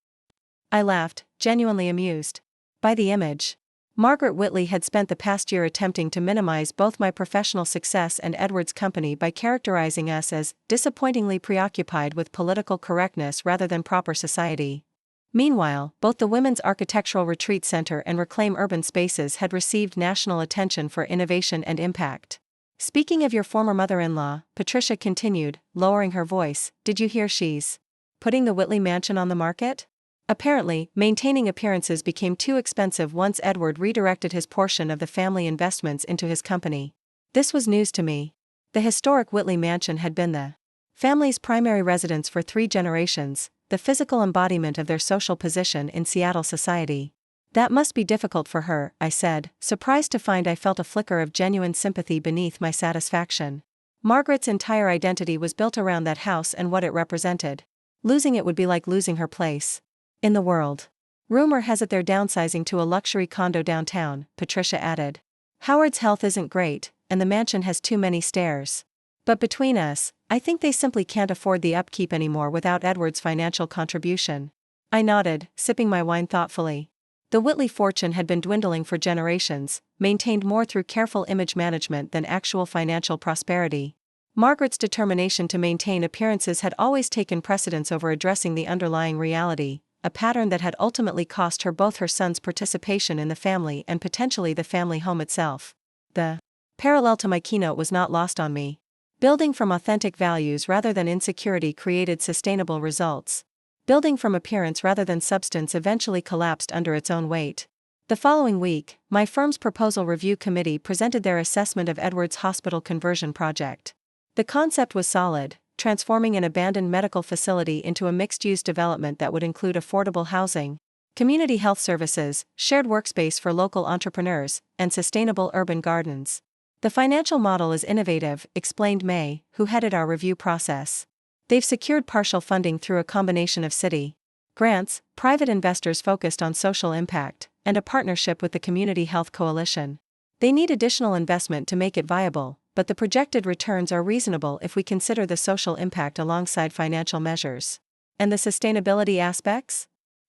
I laughed, genuinely amused by the image. Margaret Whitley had spent the past year attempting to minimize both my professional success and Edward's company by characterizing us as disappointingly preoccupied with political correctness rather than proper society. Meanwhile, both the Women's Architectural Retreat Center and Reclaim Urban Spaces had received national attention for innovation and impact. Speaking of your former mother-in-law, Patricia continued, lowering her voice, did you hear she's putting the Whitley mansion on the market? Apparently, maintaining appearances became too expensive once Edward redirected his portion of the family investments into his company. This was news to me. The historic Whitley mansion had been the family's primary residence for 3 generations, the physical embodiment of their social position in Seattle society. That must be difficult for her, I said, surprised to find I felt a flicker of genuine sympathy beneath my satisfaction. Margaret's entire identity was built around that house and what it represented. Losing it would be like losing her place in the world. Rumor has it they're downsizing to a luxury condo downtown, Patricia added. Howard's health isn't great, and the mansion has too many stairs. But between us, I think they simply can't afford the upkeep anymore without Edward's financial contribution. I nodded, sipping my wine thoughtfully. The Whitley fortune had been dwindling for generations, maintained more through careful image management than actual financial prosperity. Margaret's determination to maintain appearances had always taken precedence over addressing the underlying reality, a pattern that had ultimately cost her both her son's participation in the family and potentially the family home itself. The parallel to my keynote was not lost on me. Building from authentic values rather than insecurity created sustainable results. Building from appearance rather than substance eventually collapsed under its own weight. The following week, my firm's proposal review committee presented their assessment of Edward's hospital conversion project. The concept was solid, transforming an abandoned medical facility into a mixed-use development that would include affordable housing, community health services, shared workspace for local entrepreneurs, and sustainable urban gardens. The financial model is innovative, explained May, who headed our review process. They've secured partial funding through a combination of city grants, private investors focused on social impact, and a partnership with the Community Health Coalition. They need additional investment to make it viable, but the projected returns are reasonable if we consider the social impact alongside financial measures. And the sustainability aspects?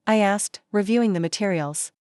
I asked, reviewing the materials.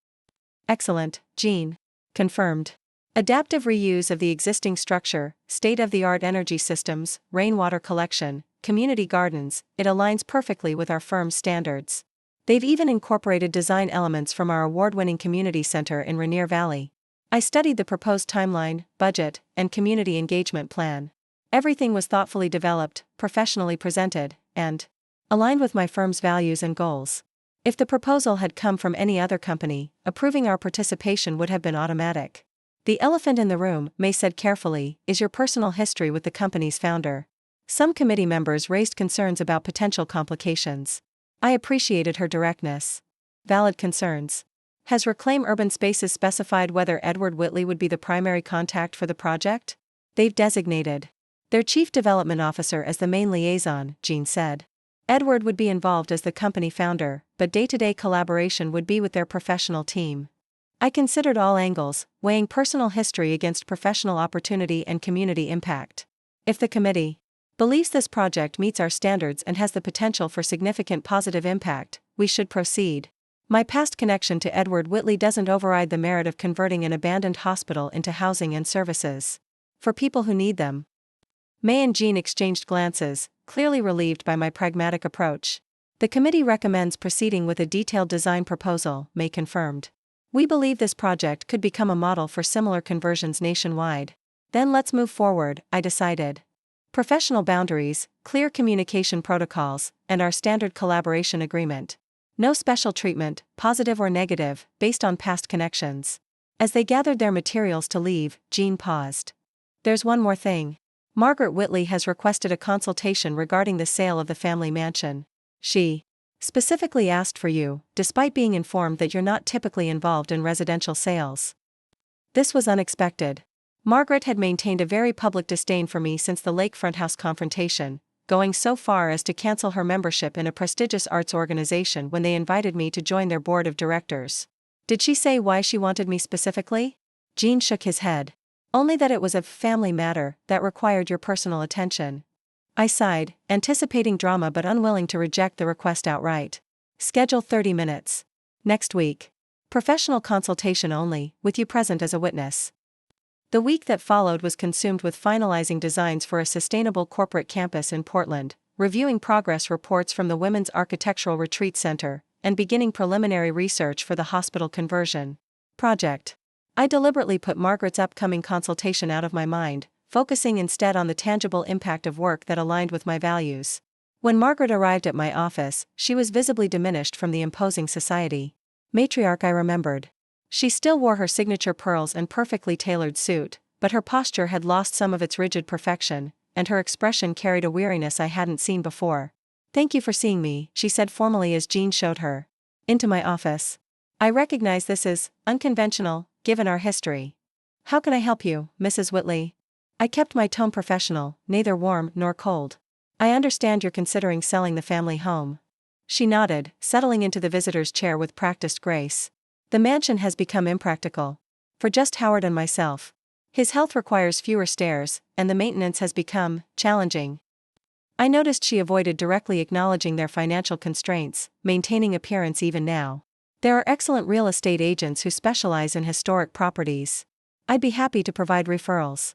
Excellent, Jean. Confirmed. Adaptive reuse of the existing structure, state-of-the-art energy systems, rainwater collection, community gardens, it aligns perfectly with our firm's standards. They've even incorporated design elements from our award-winning community center in Rainier Valley. I studied the proposed timeline, budget, and community engagement plan. Everything was thoughtfully developed, professionally presented, and aligned with my firm's values and goals. If the proposal had come from any other company, approving our participation would have been automatic. The elephant in the room, May said carefully, is your personal history with the company's founder. Some committee members raised concerns about potential complications. I appreciated her directness. Valid concerns. Has Reclaim Urban Spaces specified whether Edward Whitley would be the primary contact for the project? They've designated their chief development officer as the main liaison, Jean said. Edward would be involved as the company founder, but day-to-day collaboration would be with their professional team. I considered all angles, weighing personal history against professional opportunity and community impact. If the committee believes this project meets our standards and has the potential for significant positive impact, we should proceed. My past connection to Edward Whitley doesn't override the merit of converting an abandoned hospital into housing and services for people who need them. May and Jean exchanged glances, clearly relieved by my pragmatic approach. The committee recommends proceeding with a detailed design proposal, May confirmed. We believe this project could become a model for similar conversions nationwide. Then let's move forward, I decided. Professional boundaries, clear communication protocols, and our standard collaboration agreement. No special treatment, positive or negative, based on past connections. As they gathered their materials to leave, Jean paused. There's one more thing. Margaret Whitley has requested a consultation regarding the sale of the family mansion. She specifically asked for you, despite being informed that you're not typically involved in residential sales. This was unexpected. Margaret had maintained a very public disdain for me since the lakefront house confrontation, going so far as to cancel her membership in a prestigious arts organization when they invited me to join their board of directors. Did she say why she wanted me specifically? Jean shook his head. Only that it was a family matter that required your personal attention. I sighed, anticipating drama but unwilling to reject the request outright. Schedule 30 minutes. Next week. Professional consultation only, with you present as a witness. The week that followed was consumed with finalizing designs for a sustainable corporate campus in Portland, reviewing progress reports from the Women's Architectural Retreat Center, and beginning preliminary research for the hospital conversion project. I deliberately put Margaret's upcoming consultation out of my mind, focusing instead on the tangible impact of work that aligned with my values. When Margaret arrived at my office, she was visibly diminished from the imposing society. Matriarch, I remembered. She still wore her signature pearls and perfectly tailored suit, but her posture had lost some of its rigid perfection, and her expression carried a weariness I hadn't seen before. Thank you for seeing me, she said formally as Jean showed her into my office. I recognize this is unconventional, given our history. How can I help you, Mrs. Whitley? I kept my tone professional, neither warm nor cold. I understand you're considering selling the family home. She nodded, settling into the visitor's chair with practiced grace. The mansion has become impractical. For just Howard and myself. His health requires fewer stairs, and the maintenance has become challenging. I noticed she avoided directly acknowledging their financial constraints, maintaining appearance even now. There are excellent real estate agents who specialize in historic properties. I'd be happy to provide referrals.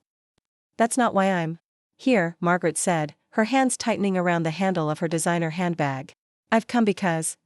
That's not why I'm here, Margaret said, her hands tightening around the handle of her designer handbag. I've come because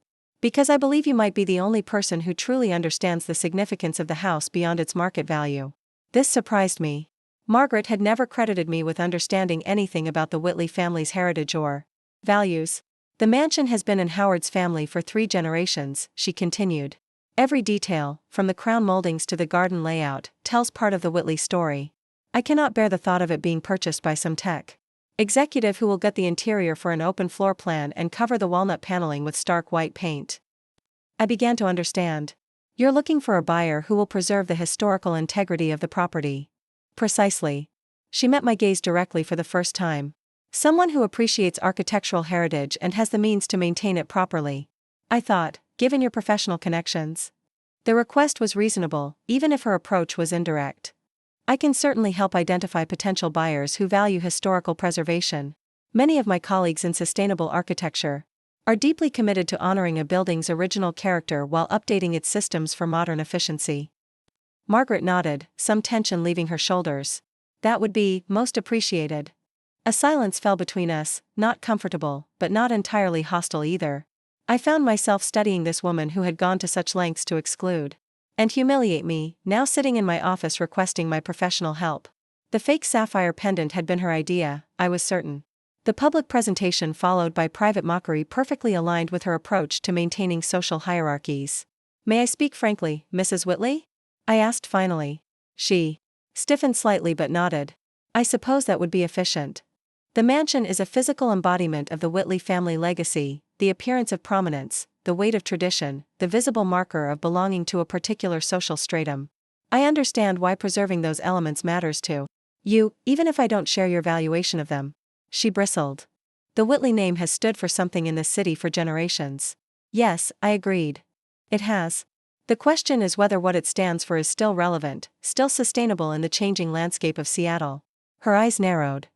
I believe you might be the only person who truly understands the significance of the house beyond its market value. This surprised me. Margaret had never credited me with understanding anything about the Whitley family's heritage or values. The mansion has been in Howard's family for 3 generations, she continued. Every detail, from the crown moldings to the garden layout, tells part of the Whitley story. I cannot bear the thought of it being purchased by some tech executive who will gut the interior for an open floor plan and cover the walnut paneling with stark white paint. I began to understand. You're looking for a buyer who will preserve the historical integrity of the property. Precisely. She met my gaze directly for the first time. Someone who appreciates architectural heritage and has the means to maintain it properly. I thought, given your professional connections. The request was reasonable, even if her approach was indirect. I can certainly help identify potential buyers who value historical preservation. Many of my colleagues in sustainable architecture are deeply committed to honoring a building's original character while updating its systems for modern efficiency. Margaret nodded, some tension leaving her shoulders. That would be most appreciated. A silence fell between us, not comfortable, but not entirely hostile either. I found myself studying this woman who had gone to such lengths to exclude and humiliate me, now sitting in my office requesting my professional help. The fake sapphire pendant had been her idea, I was certain. The public presentation followed by private mockery perfectly aligned with her approach to maintaining social hierarchies. "May I speak frankly, Mrs. Whitley?" I asked finally. She stiffened slightly but nodded. "I suppose that would be efficient. The mansion is a physical embodiment of the Whitley family legacy, the appearance of prominence, the weight of tradition, the visible marker of belonging to a particular social stratum. I understand why preserving those elements matters to you, even if I don't share your valuation of them." She bristled. "The Whitley name has stood for something in this city for generations." "Yes," I agreed. "It has. The question is whether what it stands for is still relevant, still sustainable in the changing landscape of Seattle." Her eyes narrowed.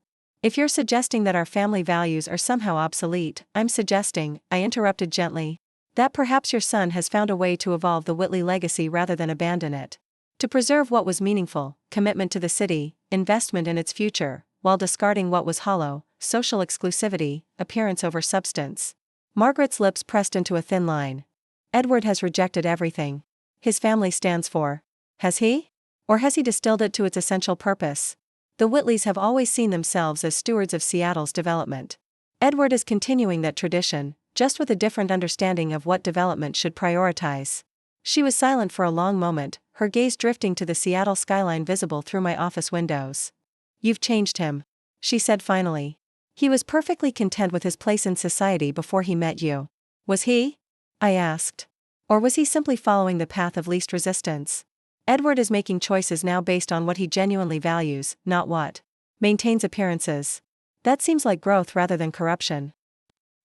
"If you're suggesting that our family values are somehow obsolete, I'm suggesting," I interrupted gently, "that perhaps your son has found a way to evolve the Whitley legacy rather than abandon it. To preserve what was meaningful, commitment to the city, investment in its future, while discarding what was hollow, social exclusivity, appearance over substance." Margaret's lips pressed into a thin line. "Edward has rejected everything his family stands for. Has he? Or has he distilled it to its essential purpose? The Whitleys have always seen themselves as stewards of Seattle's development. Edward is continuing that tradition, just with a different understanding of what development should prioritize." She was silent for a long moment, her gaze drifting to the Seattle skyline visible through my office windows. "You've changed him," she said finally. "He was perfectly content with his place in society before he met you. Was he?" I asked. "Or was he simply following the path of least resistance? Edward is making choices now based on what he genuinely values, not what maintains appearances. That seems like growth rather than corruption."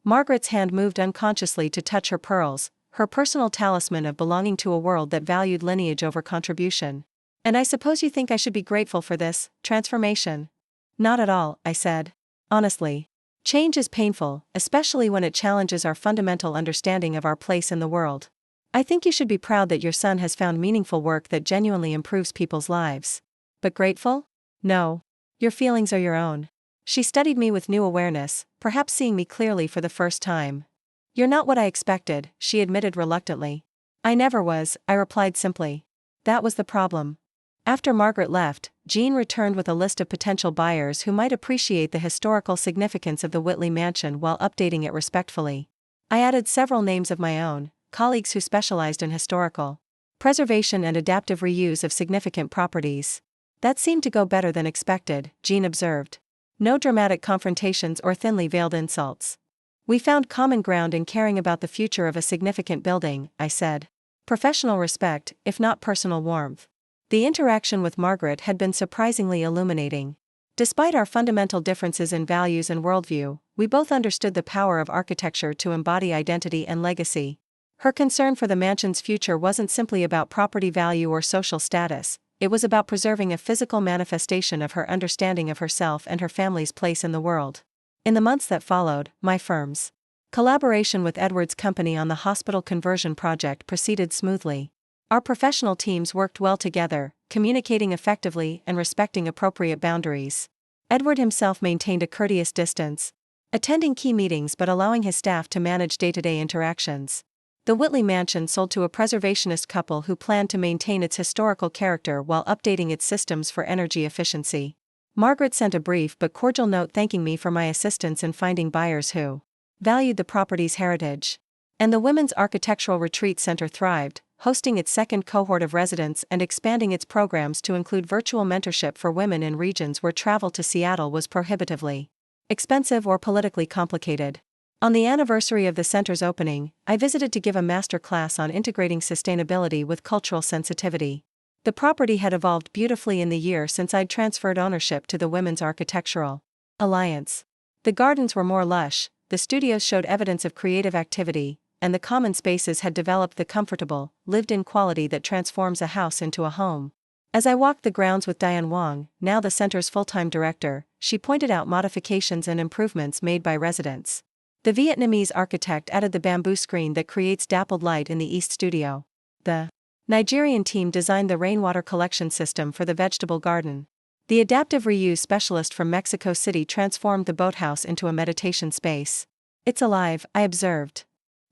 Margaret's hand moved unconsciously to touch her pearls, her personal talisman of belonging to a world that valued lineage over contribution. "And I suppose you think I should be grateful for this transformation?" "Not at all," I said. "Honestly. Change is painful, especially when it challenges our fundamental understanding of our place in the world. I think you should be proud that your son has found meaningful work that genuinely improves people's lives. But grateful? No. Your feelings are your own." She studied me with new awareness, perhaps seeing me clearly for the first time. "You're not what I expected," she admitted reluctantly. "I never was," I replied simply. That was the problem. After Margaret left, Jean returned with a list of potential buyers who might appreciate the historical significance of the Whitley mansion while updating it respectfully. I added several names of my own, colleagues who specialized in historical preservation and adaptive reuse of significant properties. "That seemed to go better than expected," Jean observed. "No dramatic confrontations or thinly veiled insults. We found common ground in caring about the future of a significant building," I said. "Professional respect, if not personal warmth." The interaction with Margaret had been surprisingly illuminating. Despite our fundamental differences in values and worldview, we both understood the power of architecture to embody identity and legacy. Her concern for the mansion's future wasn't simply about property value or social status, it was about preserving a physical manifestation of her understanding of herself and her family's place in the world. In the months that followed, my firm's collaboration with Edward's company on the hospital conversion project proceeded smoothly. Our professional teams worked well together, communicating effectively and respecting appropriate boundaries. Edward himself maintained a courteous distance, attending key meetings but allowing his staff to manage day-to-day interactions. The Whitley mansion sold to a preservationist couple who planned to maintain its historical character while updating its systems for energy efficiency. Margaret sent a brief but cordial note thanking me for my assistance in finding buyers who valued the property's heritage. And the Women's Architectural Retreat Center thrived, hosting its second cohort of residents and expanding its programs to include virtual mentorship for women in regions where travel to Seattle was prohibitively expensive or politically complicated. On the anniversary of the center's opening, I visited to give a master class on integrating sustainability with cultural sensitivity. The property had evolved beautifully in the year since I'd transferred ownership to the Women's Architectural Alliance. The gardens were more lush, the studios showed evidence of creative activity, and the common spaces had developed the comfortable, lived-in quality that transforms a house into a home. As I walked the grounds with Diane Wong, now the center's full-time director, she pointed out modifications and improvements made by residents. The Vietnamese architect added the bamboo screen that creates dappled light in the East Studio. The Nigerian team designed the rainwater collection system for the vegetable garden. The adaptive reuse specialist from Mexico City transformed the boathouse into a meditation space. It's alive, I observed.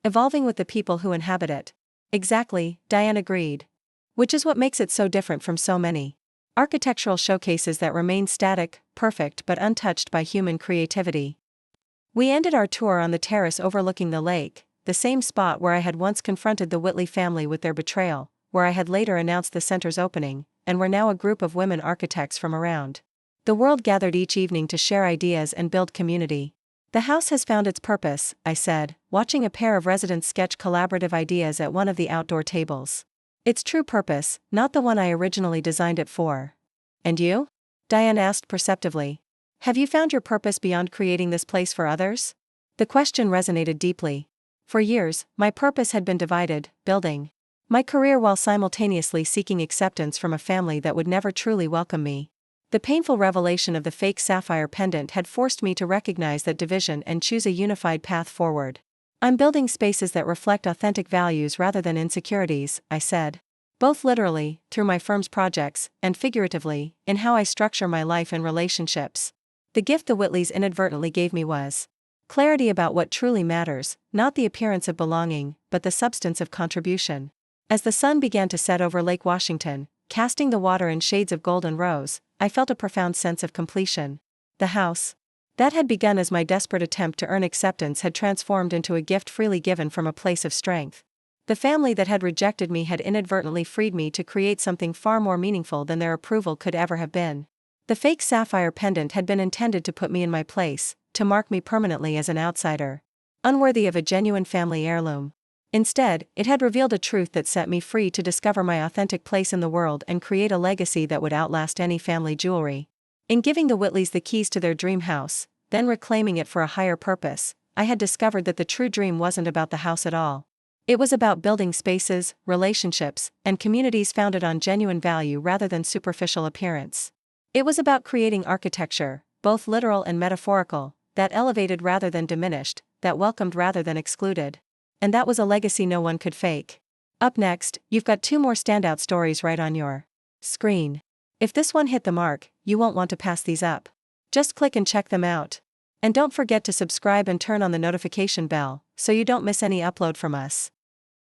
Evolving with the people who inhabit it. Exactly, Diane agreed. Which is what makes it so different from so many architectural showcases that remain static, perfect but untouched by human creativity. We ended our tour on the terrace overlooking the lake, the same spot where I had once confronted the Whitley family with their betrayal, where I had later announced the center's opening, and where now a group of women architects from around the world gathered each evening to share ideas and build community. The house has found its purpose, I said, watching a pair of residents sketch collaborative ideas at one of the outdoor tables. Its true purpose, not the one I originally designed it for. And you? Diane asked perceptively. Have you found your purpose beyond creating this place for others? The question resonated deeply. For years, my purpose had been divided, building my career while simultaneously seeking acceptance from a family that would never truly welcome me. The painful revelation of the fake sapphire pendant had forced me to recognize that division and choose a unified path forward. I'm building spaces that reflect authentic values rather than insecurities, I said. Both literally, through my firm's projects, and figuratively, in how I structure my life and relationships. The gift the Whitleys inadvertently gave me was clarity about what truly matters, not the appearance of belonging, but the substance of contribution. As the sun began to set over Lake Washington, casting the water in shades of gold and rose, I felt a profound sense of completion. The house that had begun as my desperate attempt to earn acceptance had transformed into a gift freely given from a place of strength. The family that had rejected me had inadvertently freed me to create something far more meaningful than their approval could ever have been. The fake sapphire pendant had been intended to put me in my place, to mark me permanently as an outsider, unworthy of a genuine family heirloom. Instead, it had revealed a truth that set me free to discover my authentic place in the world and create a legacy that would outlast any family jewelry. In giving the Whitleys the keys to their dream house, then reclaiming it for a higher purpose, I had discovered that the true dream wasn't about the house at all. It was about building spaces, relationships, and communities founded on genuine value rather than superficial appearance. It was about creating architecture, both literal and metaphorical, that elevated rather than diminished, that welcomed rather than excluded. And that was a legacy no one could fake. Up next, you've got 2 more standout stories right on your screen. If this one hit the mark, you won't want to pass these up. Just click and check them out. And don't forget to subscribe and turn on the notification bell, so you don't miss any upload from us.